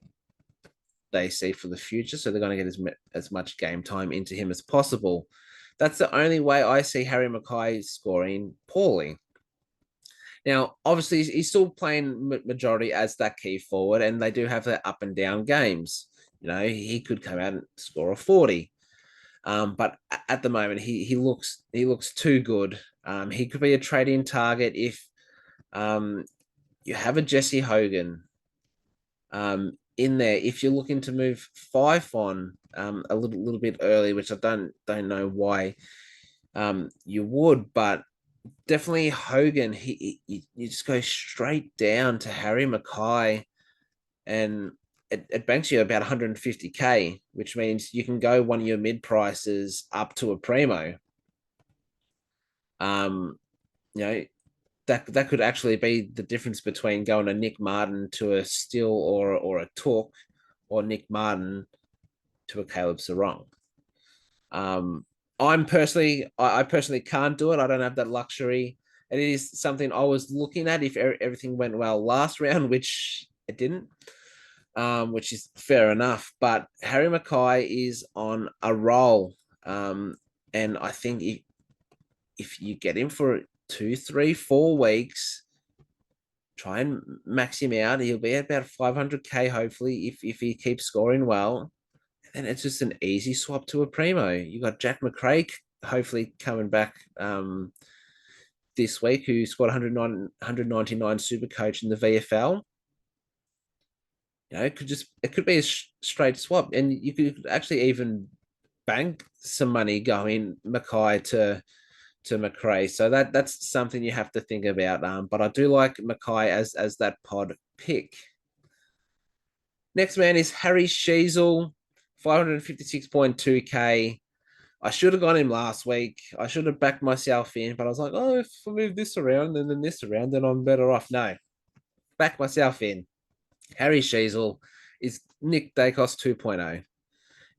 they see for the future, so they're going to get as much game time into him as possible. That's the only way I see Harry Mackay scoring poorly. Now, obviously, he's still playing majority as that key forward, and they do have their up and down games. He could come out and score a 40. But at the moment, he looks too good. He could be a trade-in target if you have a Jesse Hogan in there. If you're looking to move Fife on a little bit early, which I don't know why you would, but definitely Hogan. You just go straight down to Harry Mackay, and it banks you about 150k, which means you can go one of your mid prices up to a primo. Um, you know that could actually be the difference between going a Nick Martin to a Still or a Talk, or Nick Martin to a Caleb Sarong. I personally can't do it. I don't have that luxury. It is something I was looking at if everything went well last round, which it didn't. Which is fair enough. But Harry Mackay is on a roll. And I think if you get him for 2, 3, 4 weeks, try and max him out. He'll be at about 500k, hopefully, if he keeps scoring well. And it's just an easy swap to a primo. You got Jack McRae hopefully coming back this week, who scored 199 super coach in the VFL. It could be a straight swap, and you could actually even bank some money going Mackay to McRae. So that's something you have to think about. But I do like Mackay as that pod pick. Next man is Harry Sheezel, 556.2k. I should have got him last week. I should have backed myself in, but I was like, oh, if I move this around and then this around, then I'm better off. No, back myself in. Harry Sheezel is Nick Dacos 2.0.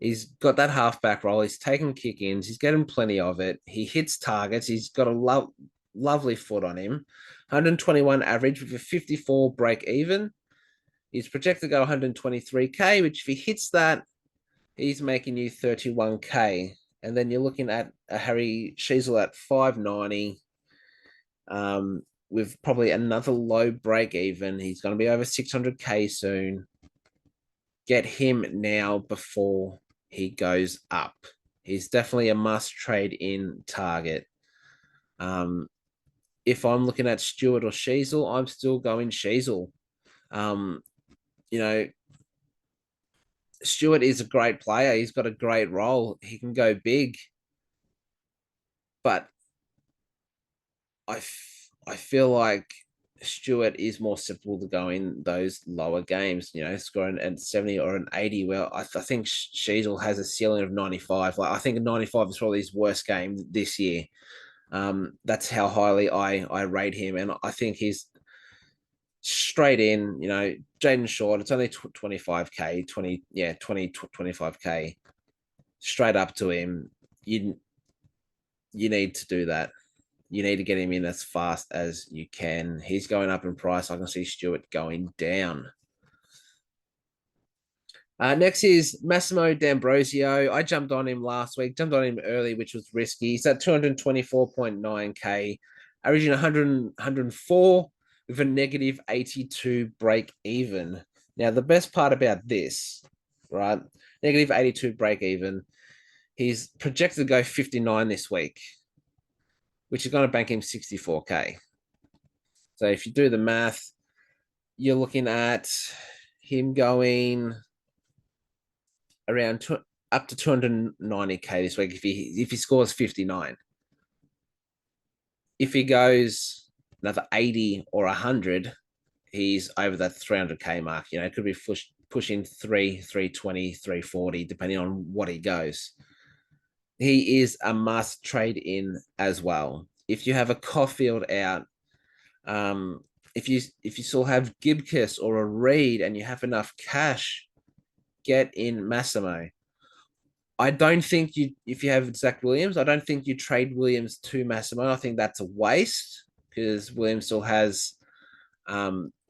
He's got that halfback role. He's taking kick-ins. He's getting plenty of it. He hits targets. He's got a lovely foot on him. 121 average with a 54 break even. He's projected to go 123k, which if he hits that, he's making you 31k. And then you're looking at a Harry Sheezel at 590. With probably another low break even. He's going to be over 600k soon. Get him now before he goes up. He's definitely a must trade in target. If I'm looking at Stewart or Sheezel, I'm still going Sheezel. Stewart is a great player. He's got a great role. He can go big, but I feel like Stewart is more susceptible to go in those lower games, scoring at 70 or an 80. Well, I think Sheezel has a ceiling of 95. Like, I think 95 is probably his worst game this year. That's how highly I rate him. And I think he's straight in, Jaden Short, it's only 25k, 25k straight up to him. You need to do that. You need to get him in as fast as you can. He's going up in price. I can see Stewart going down. Next is Massimo D'Ambrosio. I jumped on him last week, jumped on him early, which was risky. He's at 224.9k, averaging 104 with a negative 82 break even. Now, the best part about this, right? Negative 82 break even. He's projected to go 59 this week, which is going to bank him 64k. So if you do the math, you're looking at him going around up to 290k this week if he scores 59. If he goes another 80 or 100, he's over that 300K mark. It could be pushing 320, 340, depending on what he goes. He is a must trade in as well. If you have a Caulfield out, um, if you still have Gibkiss or a Reed and you have enough cash, get in Massimo. I don't think if you have Zach Williams, I don't think you trade Williams to Massimo. I think that's a waste because Williams still has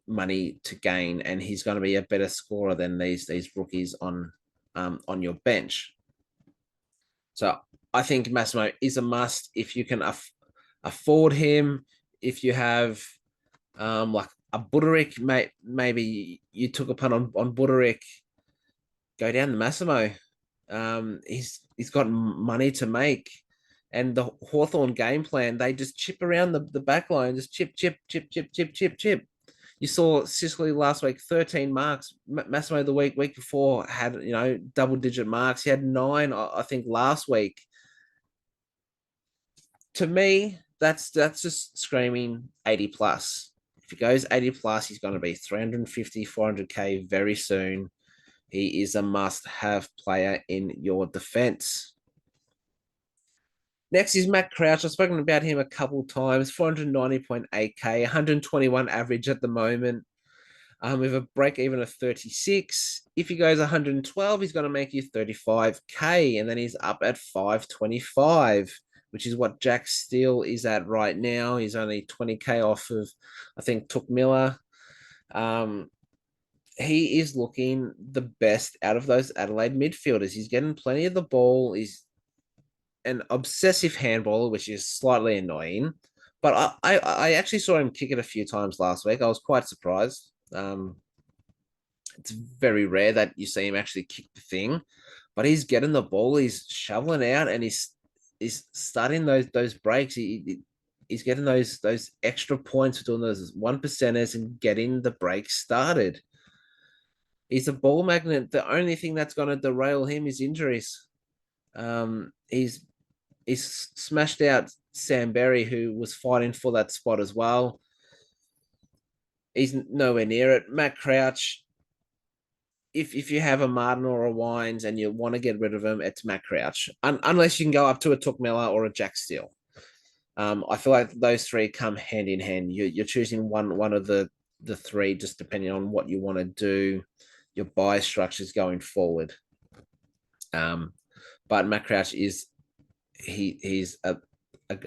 money to gain, and he's going to be a better scorer than these rookies on your bench. So I think Massimo is a must if you can afford him. If you have like a Buderick, maybe you took a punt on Buderick, go down to Massimo. He's got money to make. And the Hawthorn game plan, they just chip around the back line, just chip, chip, chip, chip, chip, chip, chip. You saw Sicily last week, 13 marks. Massimo the week before had, double-digit marks. He had 9, I think, last week. To me, that's just screaming 80 plus. If he goes 80 plus, he's going to be 350, 400K very soon. He is a must-have player in your defense. Next is Matt Crouch. I've spoken about him a couple times. 490.8K, 121 average at the moment. With a break even of 36. If he goes 112, he's going to make you 35K, and then he's up at 525, which is what Jack Steele is at right now. He's only 20K off of, I think, Took Miller. He is looking the best out of those Adelaide midfielders. He's getting plenty of the ball. He's an obsessive handballer, which is slightly annoying. But I actually saw him kick it a few times last week. I was quite surprised. It's very rare that you see him actually kick the thing, but he's getting the ball, he's shoveling out, and he's starting those breaks. He's getting those extra points for doing those 1%ers and getting the break started. He's a ball magnet. The only thing that's going to derail him is injuries. He's smashed out Sam Berry, who was fighting for that spot as well. He's nowhere near it. Matt Crouch, if you have a Martin or a Wines and you want to get rid of him, it's Matt Crouch. Unless you can go up to a Took Miller or a Jack Steele. I feel like those three come hand in hand. You're choosing one of the three, just depending on what you want to do, your buy structures going forward. But Matt Crouch he's a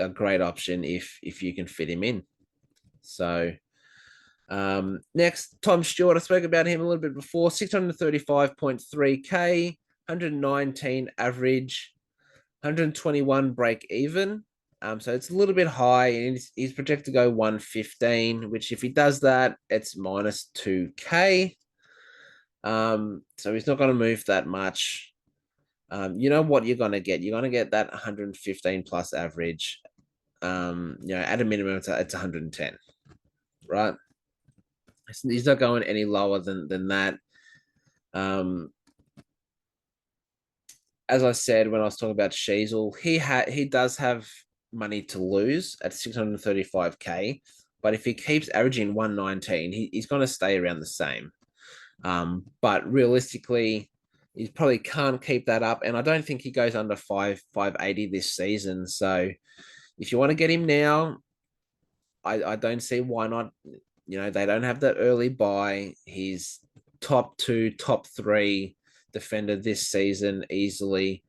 great option if you can fit him in. So next, Tom Stewart. I spoke about him a little bit before. 635.3K, 119 average, 121 break even. So it's a little bit high, and he's projected to go 115, which if he does that, it's minus 2K. So he's not going to move that much. You know what you're going to get? You're going to get that 115 plus average. At a minimum, it's 110, right? He's not going any lower than that. As I said when I was talking about Sheasel, he does have money to lose at 635K, but if he keeps averaging 119, he's going to stay around the same. But realistically, he probably can't keep that up, and I don't think he goes under 580 this season. So if you want to get him now, I don't see why not. They don't have that early buy. He's top 2, top 3 defender this season easily.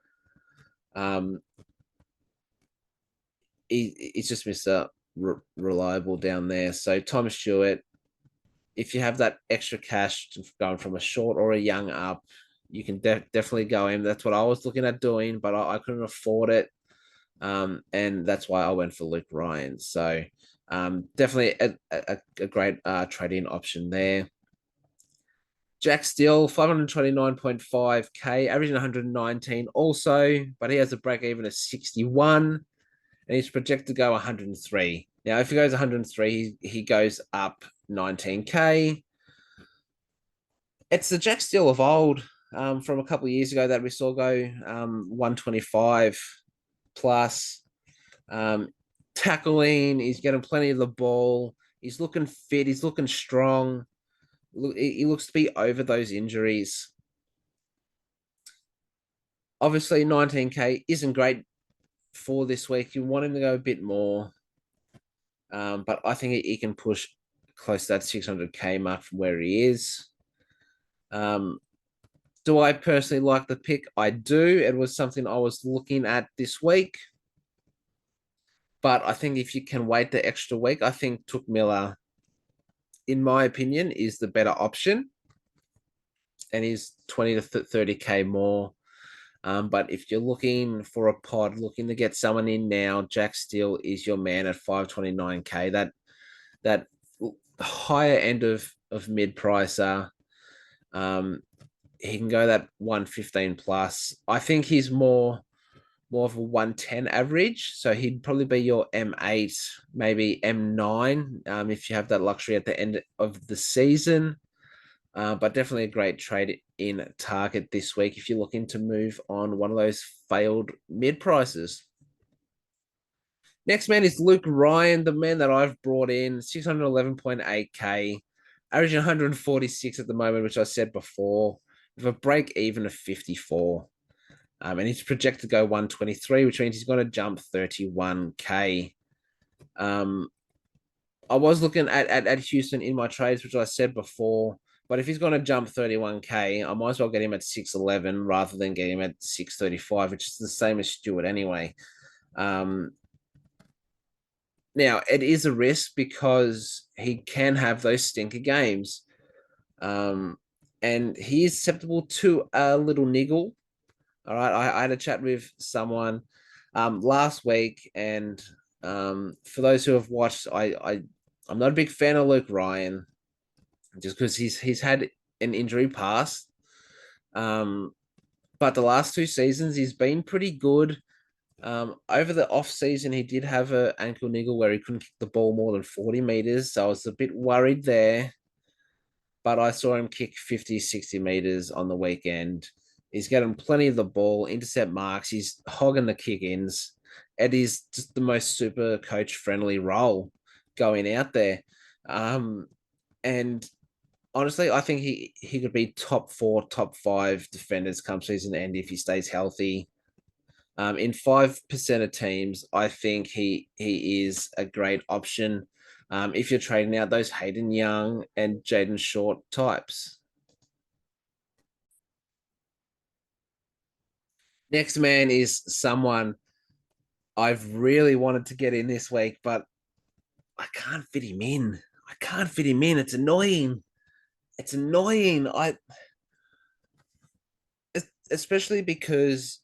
He's just Mr. Reliable down there. So Tom Stewart, if you have that extra cash going from a short or a young up, you can definitely go in. That's what I was looking at doing, but I couldn't afford it. And that's why I went for Luke Ryan. So definitely a great trading option there. Jack Steele, 529.5K, averaging 119 also, but he has a break even of 61, and he's projected to go 103. Now, if he goes 103, he goes up 19K. It's the Jack Steele of old from a couple of years ago that we saw go 125 plus. tackling. He's getting plenty of the ball. He's looking fit. He's looking strong. He looks to be over those injuries. Obviously, 19K isn't great for this week. You want him to go a bit more, but I think he can push close to that 600K mark from where he is. Do I personally like the pick? I do. It was something I was looking at this week. But I think if you can wait the extra week, I think Took Miller, in my opinion, is the better option. And he's 20 to 30K more. But if you're looking for a pod, looking to get someone in now, Jack Steele is your man at 529K. That higher end of mid pricer. He can go that 115 plus. I think he's more of a 110 average. So he'd probably be your M8, maybe M9, if you have that luxury at the end of the season. But definitely a great trade in target this week if you're looking to move on one of those failed mid prices. Next man is Luke Ryan, the man that I've brought in, 611.8K, averaging 146 at the moment, which I said before, with a break even of 54. And he's projected to go 123, which means he's going to jump 31K. I was looking at Houston in my trades, which I said before, but if he's going to jump 31K, I might as well get him at 611 rather than get him at 635, which is the same as Stewart anyway. Now, it is a risk because he can have those stinker games. And he is susceptible to a little niggle. All right. I had a chat with someone last week, and for those who have watched, I'm not a big fan of Luke Ryan just because he's had an injury past. But the last 2 seasons he's been pretty good. Over the off season, he did have an ankle niggle where he couldn't kick the ball more than 40 meters. So I was a bit worried there. But I saw him kick 50, 60 meters on the weekend. He's getting plenty of the ball, intercept marks. He's hogging the kick ins. It is just the most super coach friendly role going out there. And honestly, I think he could be top 4, top 5 defenders come season end if he stays healthy. In 5% of teams, I think he is a great option if you're trading out those Hayden Young and Jaden Short types. Next man is someone I've really wanted to get in this week, but I can't fit him in. I can't fit him in. It's annoying. It's annoying. Especially because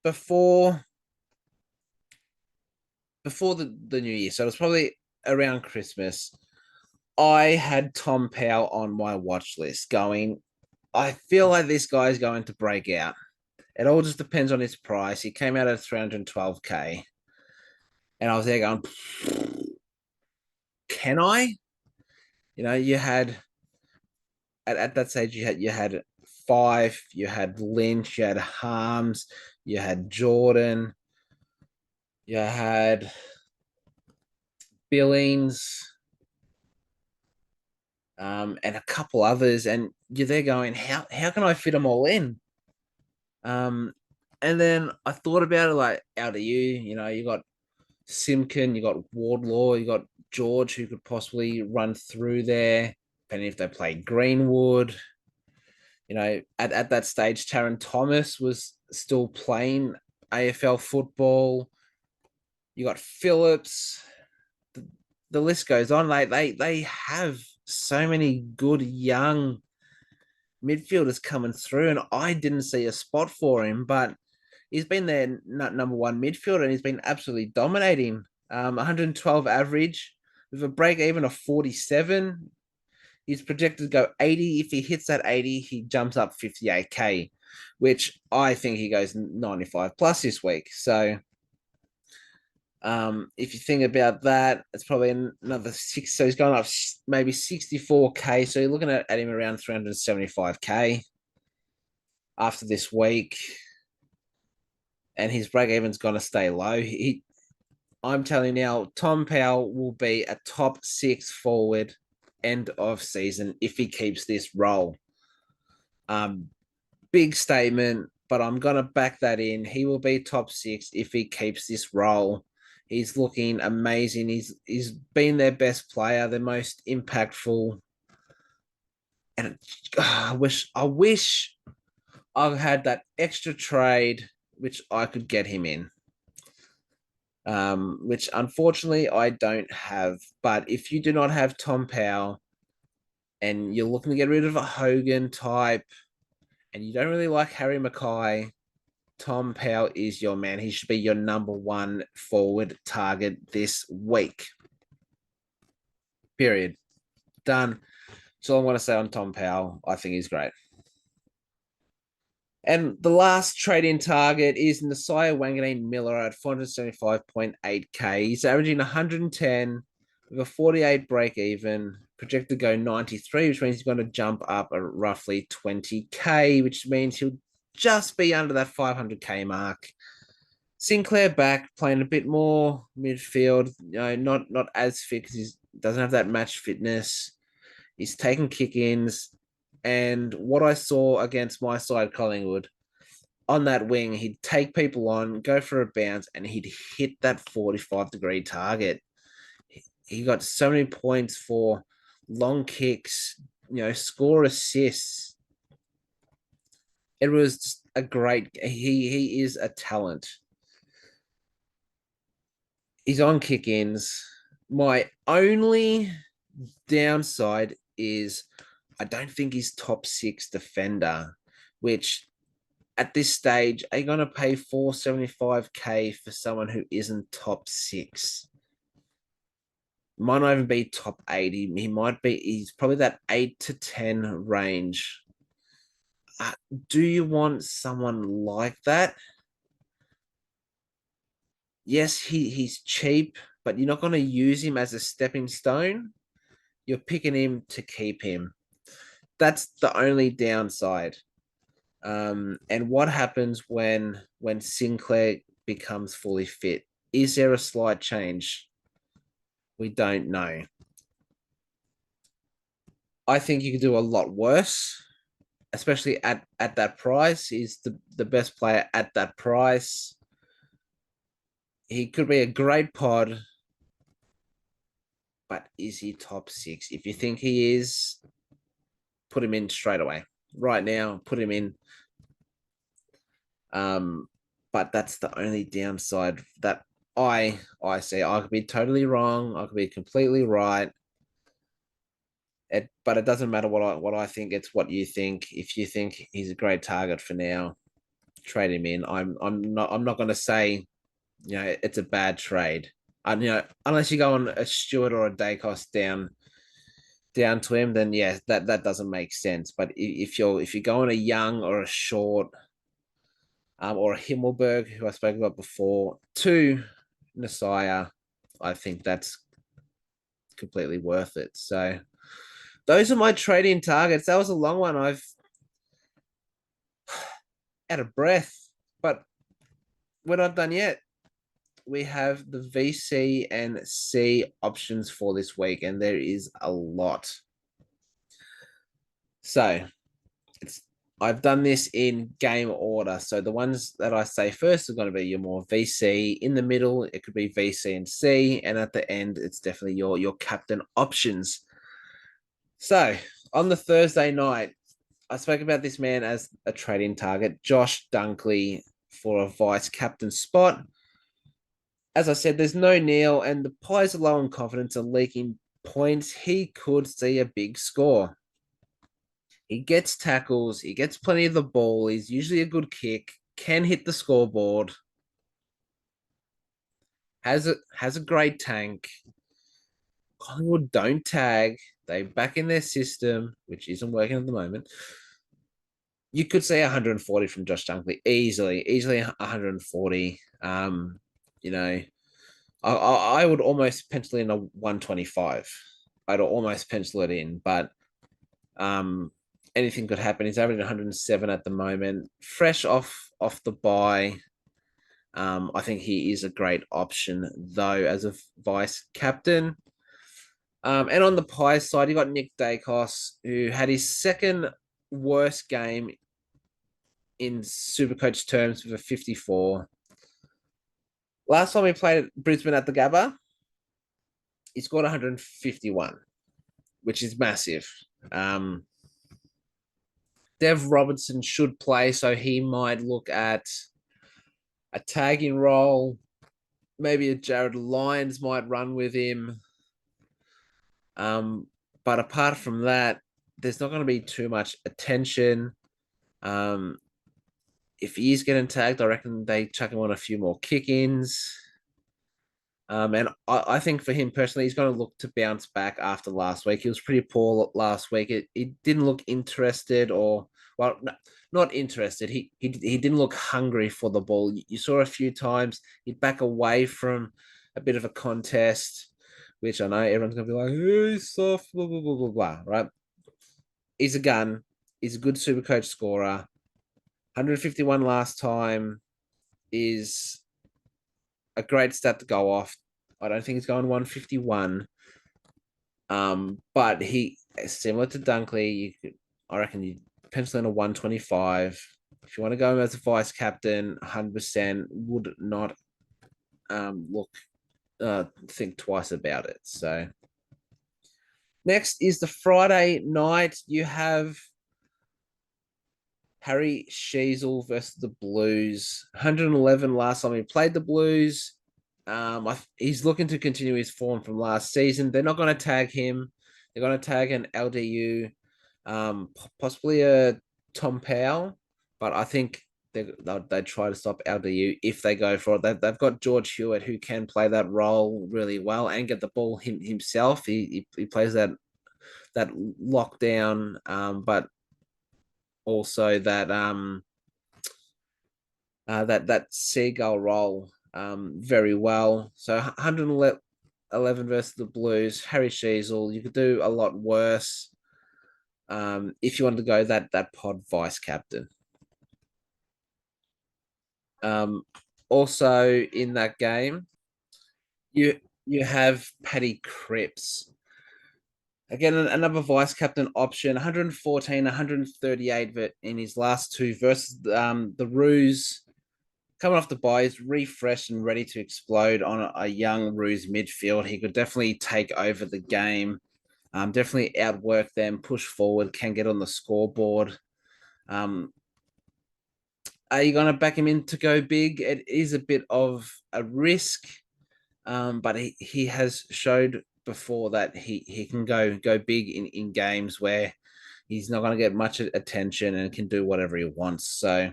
before the new year, so it was probably around Christmas, I had Tom Powell on my watch list going, I feel like this guy's going to break out. It all just depends on his price. He came out at 312K. And I was there going, can I? You had at that stage you had Fife, you had Lynch, you had Harms, you had Jordan, you had Billings, and a couple others, and you're there going, how can I fit them all in? And then I thought about it like out of you got Simkin, you got Wardlaw, you got George who could possibly run through there, depending if they played Greenwood. At that stage, Taron Thomas was still playing AFL football. You got Phillips. The list goes on. They have so many good young midfielders coming through, and I didn't see a spot for him, but he's been their number one midfielder, and he's been absolutely dominating. 112 average with a break even of 47. He's projected to go 80. If he hits that 80, he jumps up 58K, which I think he goes 95 plus this week. So if you think about that, it's probably another 6. So he's going up maybe 64K. So you're looking at him around 375K after this week. And his break even's going to stay low. I'm telling you now, Tom Powell will be a top 6 forward end of season if he keeps this role. Um, Big statement, but I'm gonna back that in. He will be top 6 if he keeps this role. He's looking amazing. He's been their best player, the most impactful. And I wish I had that extra trade which I could get him in. Which unfortunately I don't have. But if you do not have Tom Powell and you're looking to get rid of a Hogan type and you don't really like Harry Mackay, Tom Powell is your man. He should be your number one forward target this week. Period. Done. That's all I want to say on Tom Powell. I think he's great. And the last trade-in target is Nasiah Wanganeen Miller at 475.8k. He's averaging 110 with a 48 break even, projected to go 93, which means he's going to jump up at roughly 20k, which means he'll just be under that 500k mark. Sinclair back playing a bit more midfield, not as fit because he doesn't have that match fitness. He's taking kick-ins, and what I saw against my side, Collingwood, on that wing, he'd take people on, go for a bounce, and he'd hit that 45-degree target. He got so many points for long kicks, score assists. It was a great. He is a talent. He's on kick-ins. My only downside is I don't think he's top 6 defender, which at this stage, are you going to pay 475k for someone who isn't top 6? Might not even be top 8. He might be, he's probably that 8 to 10 range. Do you want someone like that? Yes, he's cheap, but you're not going to use him as a stepping stone. You're picking him to keep him. That's the only downside. And what happens when Sinclair becomes fully fit? Is there a slight change? We don't know. I think you could do a lot worse, especially at that price. He's the best player at that price. He could be a great pod, but is he top 6? If you think he is, put him in straight away. Right now, put him in. But that's the only downside that I see. I could be totally wrong. I could be completely right. But it doesn't matter what I think. It's what you think. If you think he's a great target for now, trade him in. I'm not going to say it's a bad trade. And unless you go on a Stewart or a Dacos down to him, then yeah, that doesn't make sense. But if you're going a Young or a Short, or a Himmelberg, who I spoke about before, to Nasiah, I think that's completely worth it. So those are my trading targets. That was a long one. I've out of breath, but we're not done yet. We have the VC and C options for this week, and there is a lot. So I've done this in game order. So the ones that I say first are going to be your more VC. In the middle, it could be VC and C, and at the end, it's definitely your captain options. So on the Thursday night, I spoke about this man as a trading target, Josh Dunkley, for a vice captain spot. As I said, there's no Neil, and the Pies are low on confidence and leaking points. He could see a big score. He gets tackles. He gets plenty of the ball. He's usually a good kick. Can hit the scoreboard. Has a great tank. Collingwood don't tag. They back in their system, which isn't working at the moment. You could say 140 from Josh Dunkley easily 140. I would almost pencil in a 125. I'd almost pencil it in, but anything could happen. He's averaging 107 at the moment, fresh off the bye. I think he is a great option, though, as a vice captain. And on the Pies side, you got Nick Dacos, who had his second worst game in Supercoach terms with a 54. Last time we played at Brisbane at the Gabba, he scored 151, which is massive. Um, Dev Robertson should play, so he might look at a tagging role. Maybe a Jared Lyons might run with him. But apart from that, there's not going to be too much attention. Um, if he is getting tagged, I reckon they chuck him on a few more kick-ins. And I think for him personally, he's going to look to bounce back after last week. He was pretty poor last week. It didn't look interested, or well, no, not interested. He didn't look hungry for the ball. You saw a few times he'd back away from a bit of a contest, which I know everyone's going to be like, "Hey, he's soft," blah blah blah blah blah. Right? He's a gun. He's a good super coach scorer. 151 last time is a great stat to go off. I don't think he's going 151. But he similar to Dunkley, I reckon you pencil in a 125. If you want to go him as a vice captain, 100% would not look think twice about it. So next is the Friday night. You have Harry Sheasel versus the Blues. 111 last time he played the Blues. He's looking to continue his form from last season. They're not going to tag him. They're going to tag an LDU, possibly a Tom Powell, but I think they try to stop LDU if they go for it. They've got George Hewitt, who can play that role really well and get the ball himself. He plays that lockdown, but also that seagull role very well. So 111 versus the Blues, Harry Sheasel. You could do a lot worse if you wanted to go that pod vice captain. Also in that game, you have Paddy Cripps. Again, another vice captain option, 114, 138 in his last two versus the Roos. Coming off the bye, he's refreshed and ready to explode on a young Roos midfield. He could definitely take over the game, definitely outwork them, push forward, can get on the scoreboard. Are you going to back him in to go big? It is a bit of a risk, but he has showed before that he can go big in games where he's not going to get much attention and can do whatever he wants. So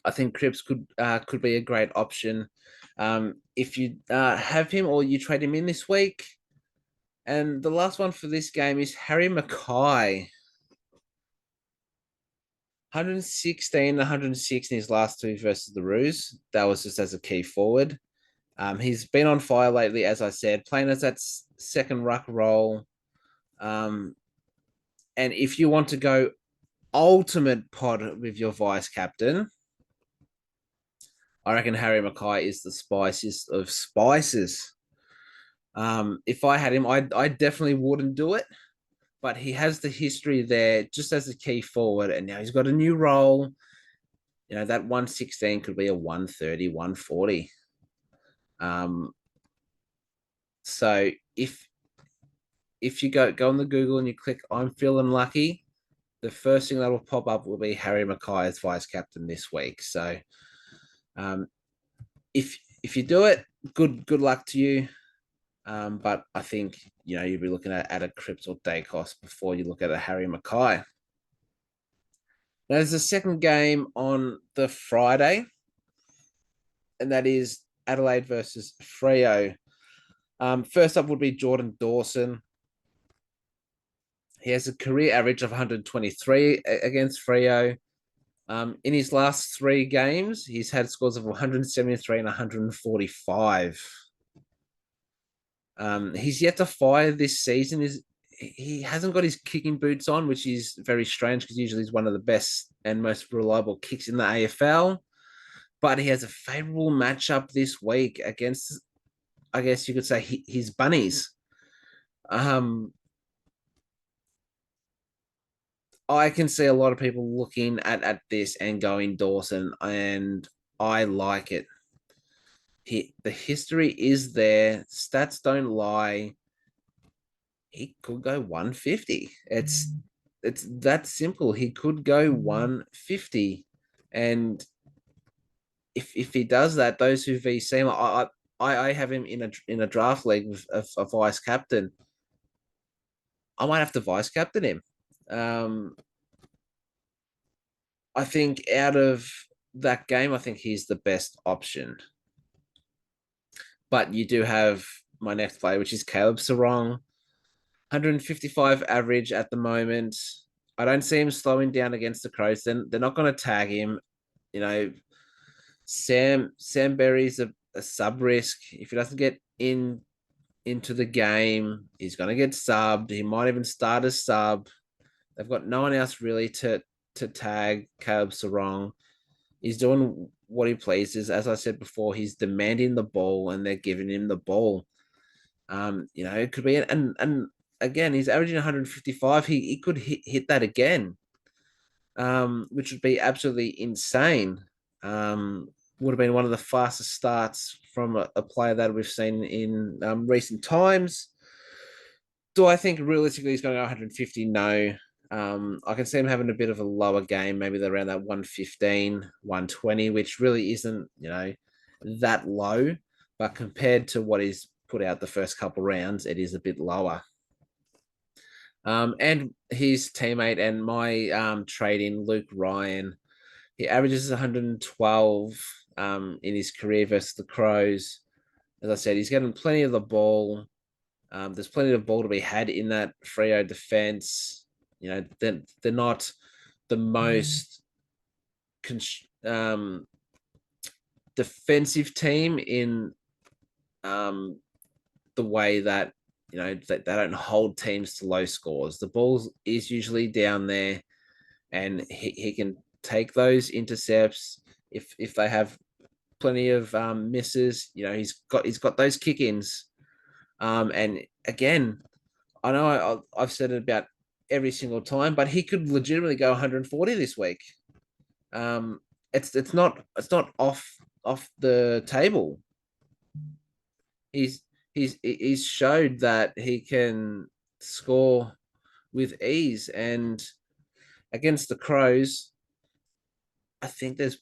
I think Cripps could be a great option if you have him or you trade him in this week. And the last one for this game is Harry Mackay. 116, 106 in his last two versus the Roos. That was just as a key forward. He's been on fire lately, as I said, playing as that second ruck role. And if you want to go ultimate pod with your vice captain, I reckon Harry Mackay is the spiciest of spices. If I had him, I definitely wouldn't do it, but he has the history there just as a key forward, and now he's got a new role. You know, that 116 could be a 130, 140. So if you go on the Google and you click I'm feeling lucky, the first thing that will pop up will be Harry Mackay as vice captain this week. So if you do it, good luck to you. But I think you'd be looking at a Cripps or Dacos before you look at a Harry Mackay. Now there's a second game on the Friday, and that is Adelaide versus Freo. First up would be Jordan Dawson. He has a career average of 123 against Freo. In his last three games, he's had scores of 173 and 145. He's yet to fire this season. He hasn't got his kicking boots on, which is very strange because usually he's one of the best and most reliable kicks in the AFL. but he has a favorable matchup this week against, I guess you could say, his bunnies. Um, I can see a lot of people looking at this and going Dawson, and I like it. The history is there. Stats don't lie. He could go 150. It's that simple. He could go 150, and if he does that, those who VC him, I have him in a draft league with a vice captain. I might have to vice captain him. Um, I think out of that game, I think he's the best option. But you do have my next play, which is Caleb Sarong, 155 average at the moment. I don't see him slowing down against the Crows. Then they're not going to tag him. You know, Sam Berry's a sub risk. If he doesn't get into the game, he's going to get subbed. He might even start as sub. They've got no one else really to tag Caleb Sarong. He's doing what he pleases. As I said before, he's demanding the ball and they're giving him the ball. It could be and again, he's averaging 155. He could hit that again, which would be absolutely insane. Would have been one of the fastest starts from a player that we've seen in recent times. Do I think realistically he's going to go 150? No. I can see him having a bit of a lower game, maybe around that 115, 120, which really isn't, that low. But compared to what he's put out the first couple rounds, it is a bit lower. And his teammate and my trade-in, Luke Ryan, he averages 112 in his career versus the Crows. As I said, he's getting plenty of the ball. There's plenty of ball to be had in that Freo defense. They're not the most defensive team in the way that they don't hold teams to low scores. The ball is usually down there, and he can take those intercepts if they have plenty of misses. He's got those kick-ins. And again, I know I've said it about every single time, but he could legitimately go 140 this week. It's not off the table. He's showed that he can score with ease, and against the Crows, I think there's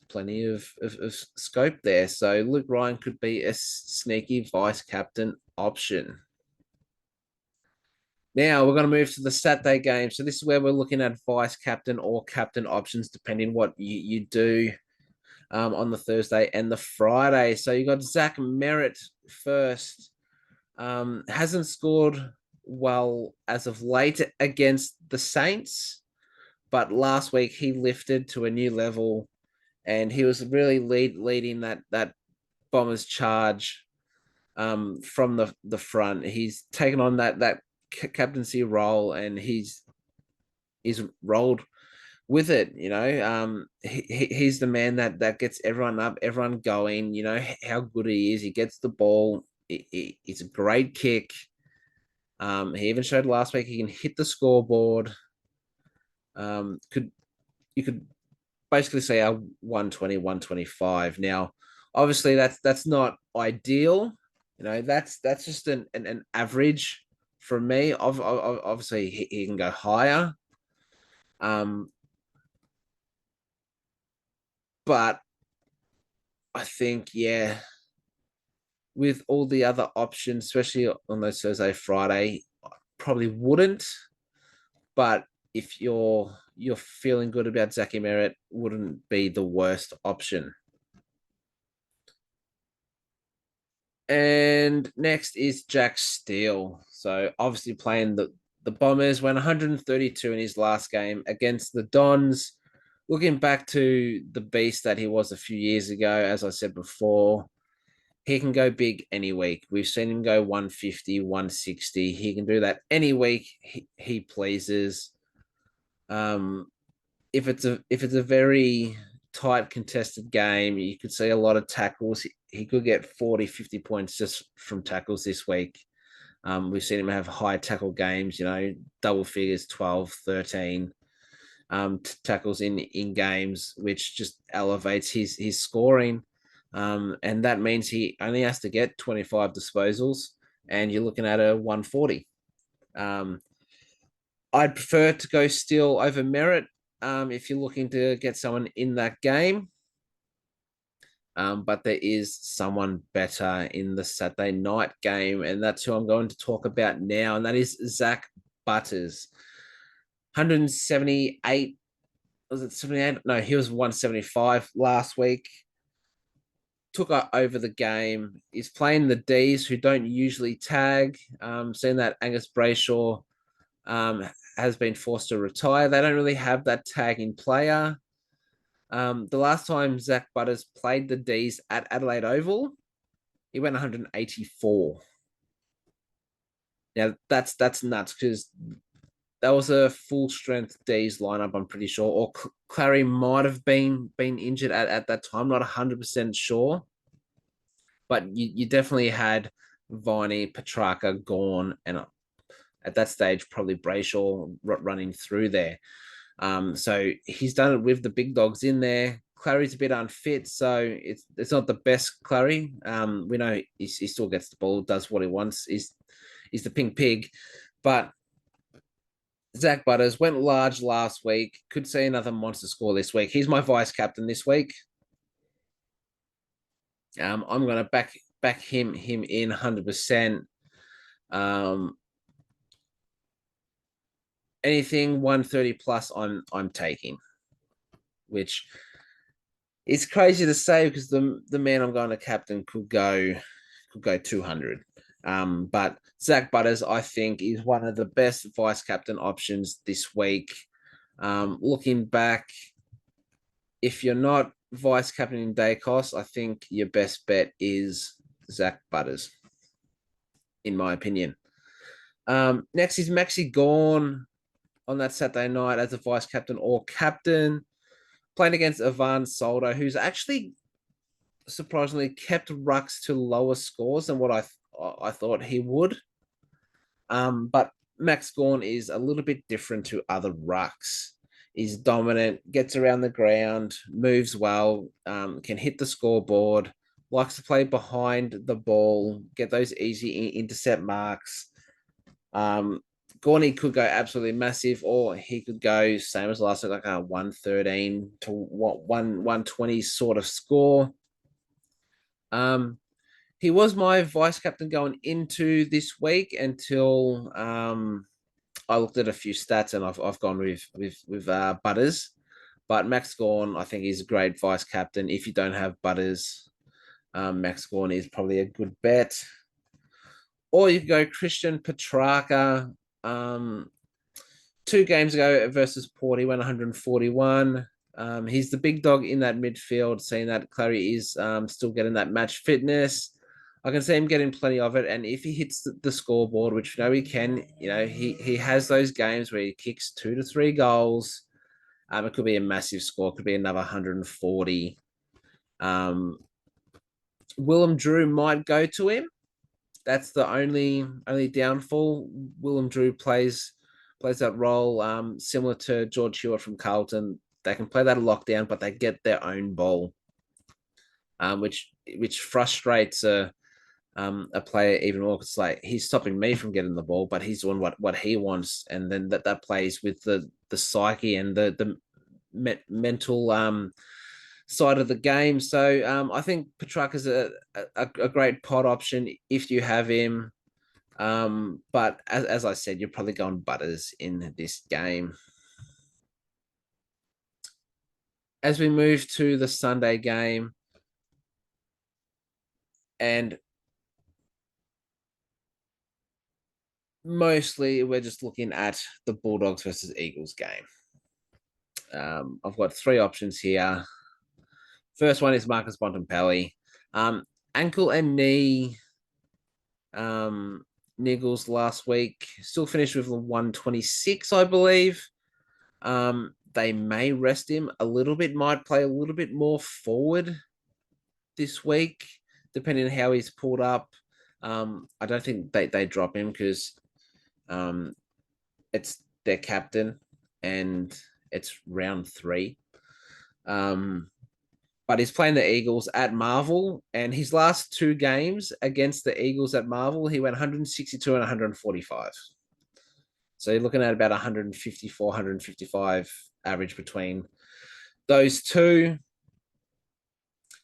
plenty of scope there. So Luke Ryan could be a sneaky vice captain option. Now we're going to move to the Saturday game. So this is where we're looking at vice captain or captain options, depending what you do on the Thursday and the Friday. So you got Zach Merritt first. Hasn't scored well as of late against the Saints, but last week he lifted to a new level, and he was really leading that Bombers charge from the front. He's taken on that captaincy role, and he's rolled with it. He's the man that gets everyone up, everyone going. You know how good he is. He gets the ball. It's a great kick. He even showed last week he can hit the scoreboard. You could basically say a 120, 125. Now, obviously that's not ideal. That's just an average for me. Obviously he can go higher. But I think, yeah, with all the other options, especially on those Thursday, Friday, probably wouldn't. But if you're feeling good about Zachy Merritt, wouldn't be the worst option. And next is Jack Steele. So obviously playing the Bombers, went 132 in his last game against the Dons. Looking back to the beast that he was a few years ago, as I said before, he can go big any week. We've seen him go 150, 160. He can do that any week he pleases. If it's a very tight contested game. You could see a lot of tackles. He could get 40, 50 points just from tackles this week. We've seen him have high tackle games, double figures, 12, 13 tackles in games, which just elevates his scoring. And that means he only has to get 25 disposals, and you're looking at a 140. I'd prefer to go Steele over Merit if you're looking to get someone in that game. But there is someone better in the Saturday night game, and that's who I'm going to talk about now, and that is Zach Butters. 178, was it 78? No, he was 175 last week. Took over the game. He's playing the D's who don't usually tag. Seeing that Angus Brayshaw has been forced to retire. They don't really have that tagging player. The last time Zach Butters played the D's at Adelaide Oval, he went 184. Now that's nuts because that was a full strength D's lineup, I'm pretty sure. Or Clary might have been injured at that time, not 100% sure. But you definitely had Viney, Petrarca, Gorn, and at that stage, probably Brayshaw running through there. So he's done it with the big dogs in there. Clary's a bit unfit, so it's not the best Clary. We know he still gets the ball, does what he wants. He's the pink pig, but Zach Butters went large last week. Could see another monster score this week. He's my vice captain this week. I'm going to back him in 100%. Anything 130 plus, I'm taking, which is crazy to say because the man I'm going to captain could go 200. But Zach Butters, I think, is one of the best vice captain options this week. Looking back, if you're not vice captain in Dacos, I think your best bet is Zach Butters, in my opinion. Next is Maxi Gorn on that Saturday night as a vice captain or captain, playing against Ivan Soldo, who's actually surprisingly kept rucks to lower scores than what I thought he would. But Max Gorn is a little bit different to other rucks. He's dominant, gets around the ground, moves well, can hit the scoreboard, likes to play behind the ball, get those easy intercept marks. Gorney could go absolutely massive, or he could go same as last week, like a 113 to 120 sort of score. He was my vice captain going into this week until I looked at a few stats and I've gone with Butters. But Max Gorn, I think, is a great vice captain. If you don't have Butters, Max Gorn is probably a good bet. Or you could go Christian Petrarca. 2 games ago versus Port, he went 141. He's the big dog in that midfield, seeing that Clary is still getting that match fitness. I can see him getting plenty of it. And if he hits the scoreboard, which he can, he has those games where he kicks 2 to 3 goals. It could be a massive score. It could be another 140. Willem Drew might go to him. That's the only downfall. Willem Drew plays that role similar to George Hewitt from Carlton. They can play that lockdown, but they get their own ball, which frustrates a player even more. It's like he's stopping me from getting the ball, but he's doing what he wants, and then that plays with the psyche and the mental side of the game. So I think Petrarca's a great pot option if you have him. But as I said, you're probably going Butters in this game. As we move to the Sunday game, and mostly we're just looking at the Bulldogs versus Eagles game. I've got 3 options here. First one is Marcus Bontempelli. Ankle and knee niggles last week. Still finished with 126, I believe. they may rest him a little bit, might play a little bit more forward this week, depending on how he's pulled up. I don't think they drop him because it's their captain and it's round 3. But he's playing the Eagles at Marvel, and his last 2 games against the Eagles at Marvel, he went 162 and 145. So you're looking at about 154, 155 average between those two.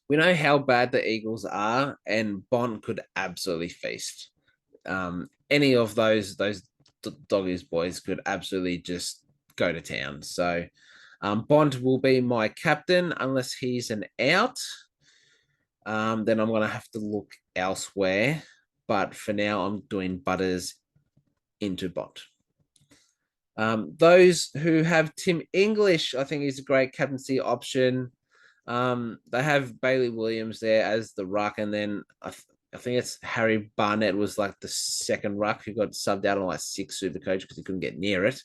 We know how bad the Eagles are, and Bond could absolutely feast. Any of those doggies boys could absolutely just go to town. So Bond will be my captain unless he's an out. Then I'm going to have to look elsewhere. But for now, I'm doing Butters into Bond. Those who have Tim English, I think is a great captaincy option. They have Bailey Williams there as the ruck, and then I think it's Harry Barnett was like the second ruck who got subbed out on like 6 super coach because he couldn't get near it.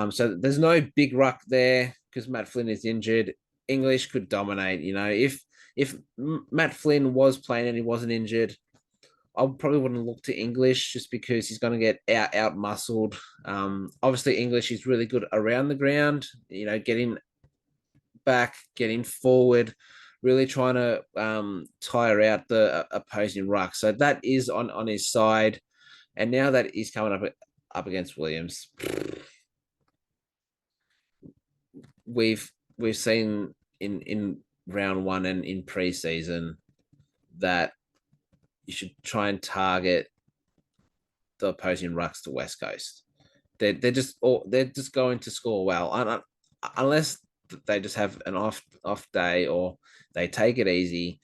So there's no big ruck there because Matt Flynn is injured. English could dominate. If Matt Flynn was playing and he wasn't injured, I probably wouldn't look to English just because he's going to get out muscled. Obviously, English is really good around the ground. Getting back, getting forward, really trying to tire out the opposing ruck. So that is on his side. And now that he's coming up against Williams, we've seen in round 1 and in preseason that you should try and target the opposing rucks to West Coast. They're just going to score well, unless they just have an off day or they take it easy.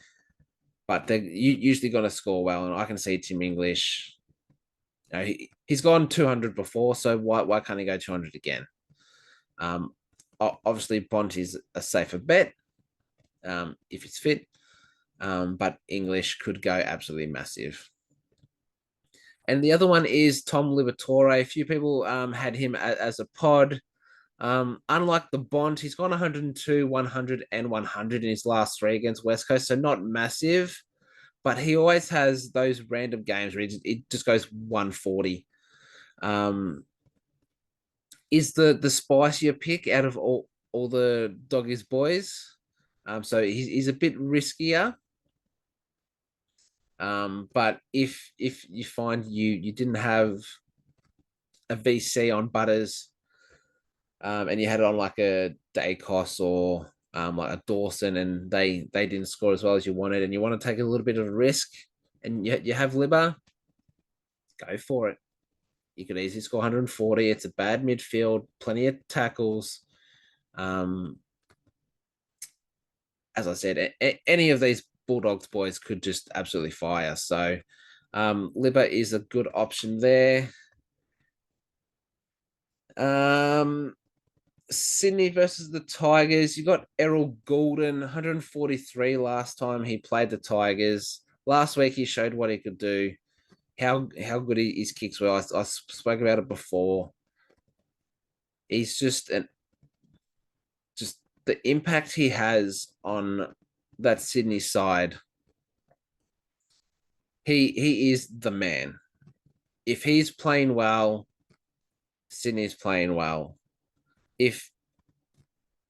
But they're usually going to score well, and I can see Tim English. He's gone 200 before, so why can't he go 200 again? Obviously, Bont is a safer bet if it's fit, but English could go absolutely massive. And the other one is Tom Liberatore. A few people had him as a pod. Unlike the Bond, he's gone 102, 100, and 100 in his last 3 against West Coast, so not massive. But he always has those random games where it just goes 140. Is the spicier pick out of all the doggies boys. So he's a bit riskier. But if you find you didn't have a VC on Butters, and you had it on like a Dacos or like a Dawson, and they didn't score as well as you wanted, and you want to take a little bit of a risk, and you have Libba, go for it. You could easily score 140. It's a bad midfield, plenty of tackles. As I said, any of these Bulldogs boys could just absolutely fire. So Libba is a good option there. Sydney versus the Tigers. You got Errol Goulden, 143 last time he played the Tigers. Last week he showed what he could do. How good his kicks were. I spoke about it before. He's just the impact he has on that Sydney side. He is the man. If he's playing well, Sydney's playing well. If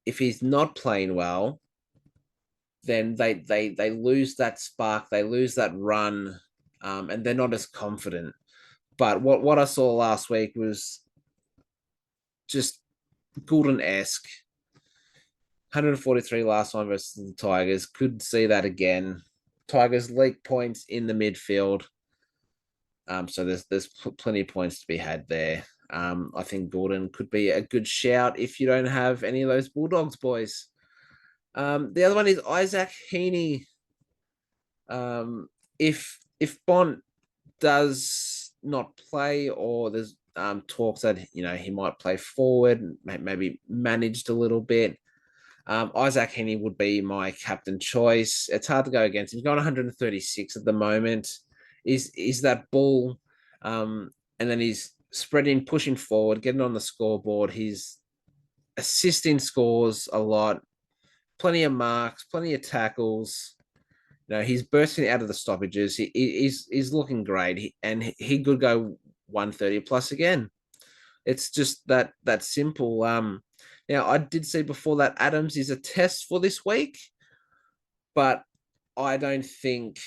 he's not playing well, then they lose that spark, they lose that run, and they're not as confident. But what I saw last week was just Goulden-esque. 143 last time versus the Tigers. Could see that again. Tigers leak points in the midfield. So there's plenty of points to be had there. I think Goulden could be a good shout if you don't have any of those Bulldogs boys. The other one is Isaac Heaney. If Bont does not play, or there's talks that he might play forward, maybe managed a little bit, Isaac Heaney would be my captain choice. It's hard to go against him. He's got 136 at the moment. Is that bull? And then he's spreading, pushing forward, getting on the scoreboard. He's assisting scores a lot, plenty of marks, plenty of tackles. He's bursting out of the stoppages. He's looking great, and he could go 130 plus again. It's just that simple. Now I did say before that Adams is a test for this week, but I don't think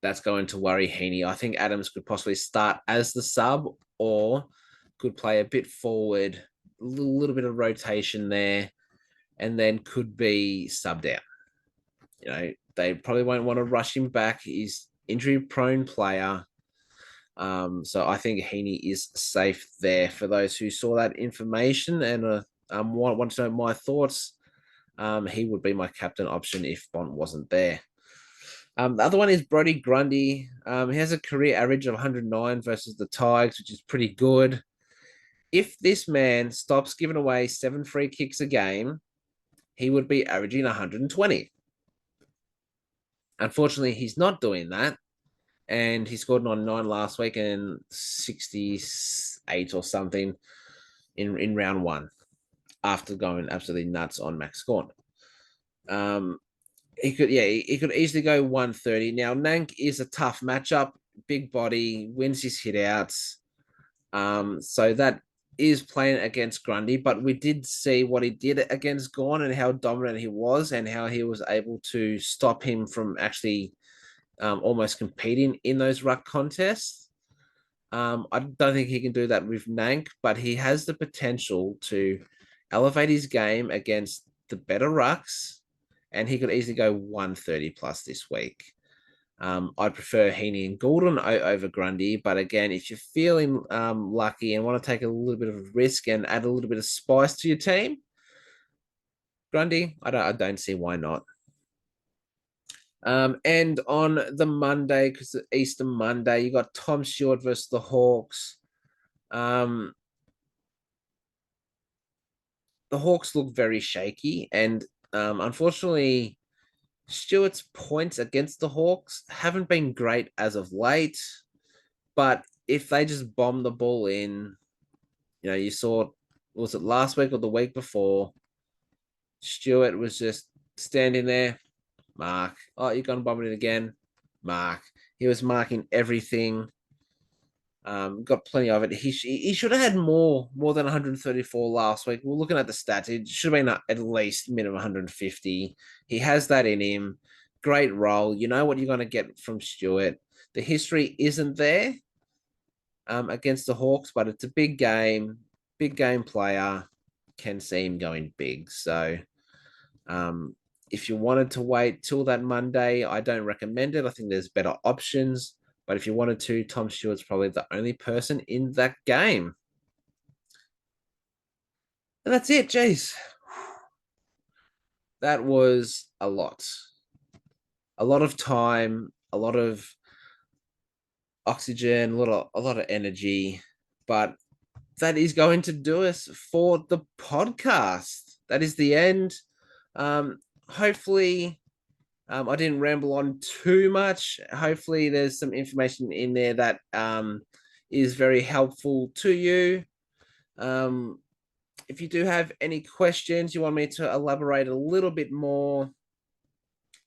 that's going to worry Heaney. I think Adams could possibly start as the sub or could play a bit forward, a little bit of rotation there, and then could be subbed out. They probably won't want to rush him back. He's injury-prone player. So I think Heaney is safe there. For those who saw that information and want to know my thoughts, he would be my captain option if Bont wasn't there. The other one is Brody Grundy. He has a career average of 109 versus the Tigers, which is pretty good. If this man stops giving away 7 free kicks a game, he would be averaging 120. Unfortunately, he's not doing that. And he scored 99 last week and 68 or something in round 1 after going absolutely nuts on Max Gorn. He could easily go 130. Now, Nank is a tough matchup, big body, wins his hit outs. So that is playing against Grundy, but we did see what he did against Gorn and how dominant he was and how he was able to stop him from actually almost competing in those ruck contests. I don't think he can do that with Nank, but he has the potential to elevate his game against the better rucks, and he could easily go 130 plus this week. I prefer Heaney and Goulden over Grundy, but again, if you're feeling lucky and want to take a little bit of a risk and add a little bit of spice to your team, Grundy, I don't see why not. And on the Monday, because it's Easter Monday, you got Tom Stewart versus the Hawks. The Hawks look very shaky, and unfortunately, Stewart's points against the Hawks haven't been great as of late. But if they just bomb the ball in, you saw, was it last week or the week before? Stewart was just standing there. Mark. Oh, you're going to bomb it in again. Mark. He was marking everything. Got plenty of it. He should have had more than 134 last week. We're looking at the stats. It should have been at least minimum 150. He has that in him. Great role. You know what you're going to get from Stewart. The history isn't there against the Hawks, but it's a big game player. Can see him going big. So if you wanted to wait till that Monday, I don't recommend it. I think there's better options. But if you wanted to, Tom Stewart's probably the only person in that game. And that's it, jeez. That was a lot. A lot of time, a lot of oxygen, a lot of energy. But that is going to do us for the podcast. That is the end. Hopefully, I didn't ramble on too much. Hopefully, there's some information in there that is very helpful to you. If you do have any questions, you want me to elaborate a little bit more,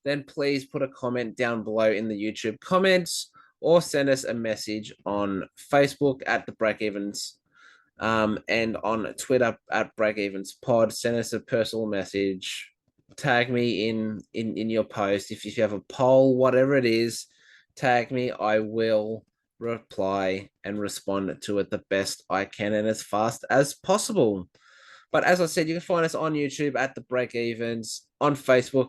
then please put a comment down below in the YouTube comments or send us a message on Facebook at the Breakevens and on Twitter at Breakevens Pod. Send us a personal message. Tag me in your post. If you have a poll, whatever it is, tag me. I will reply and respond to it the best I can and as fast as possible. But as I said, you can find us on YouTube at the Breakevens, on Facebook,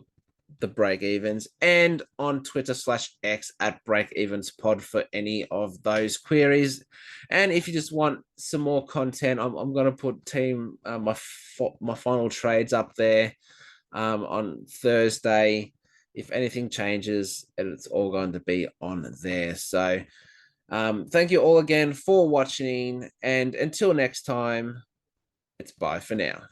the Breakevens, and on Twitter/X at BreakevensPod for any of those queries. And if you just want some more content, I'm going to put my final trades up there on Thursday. If anything changes, it's all going to be on there. So thank you all again for watching, and until next time, it's bye for now.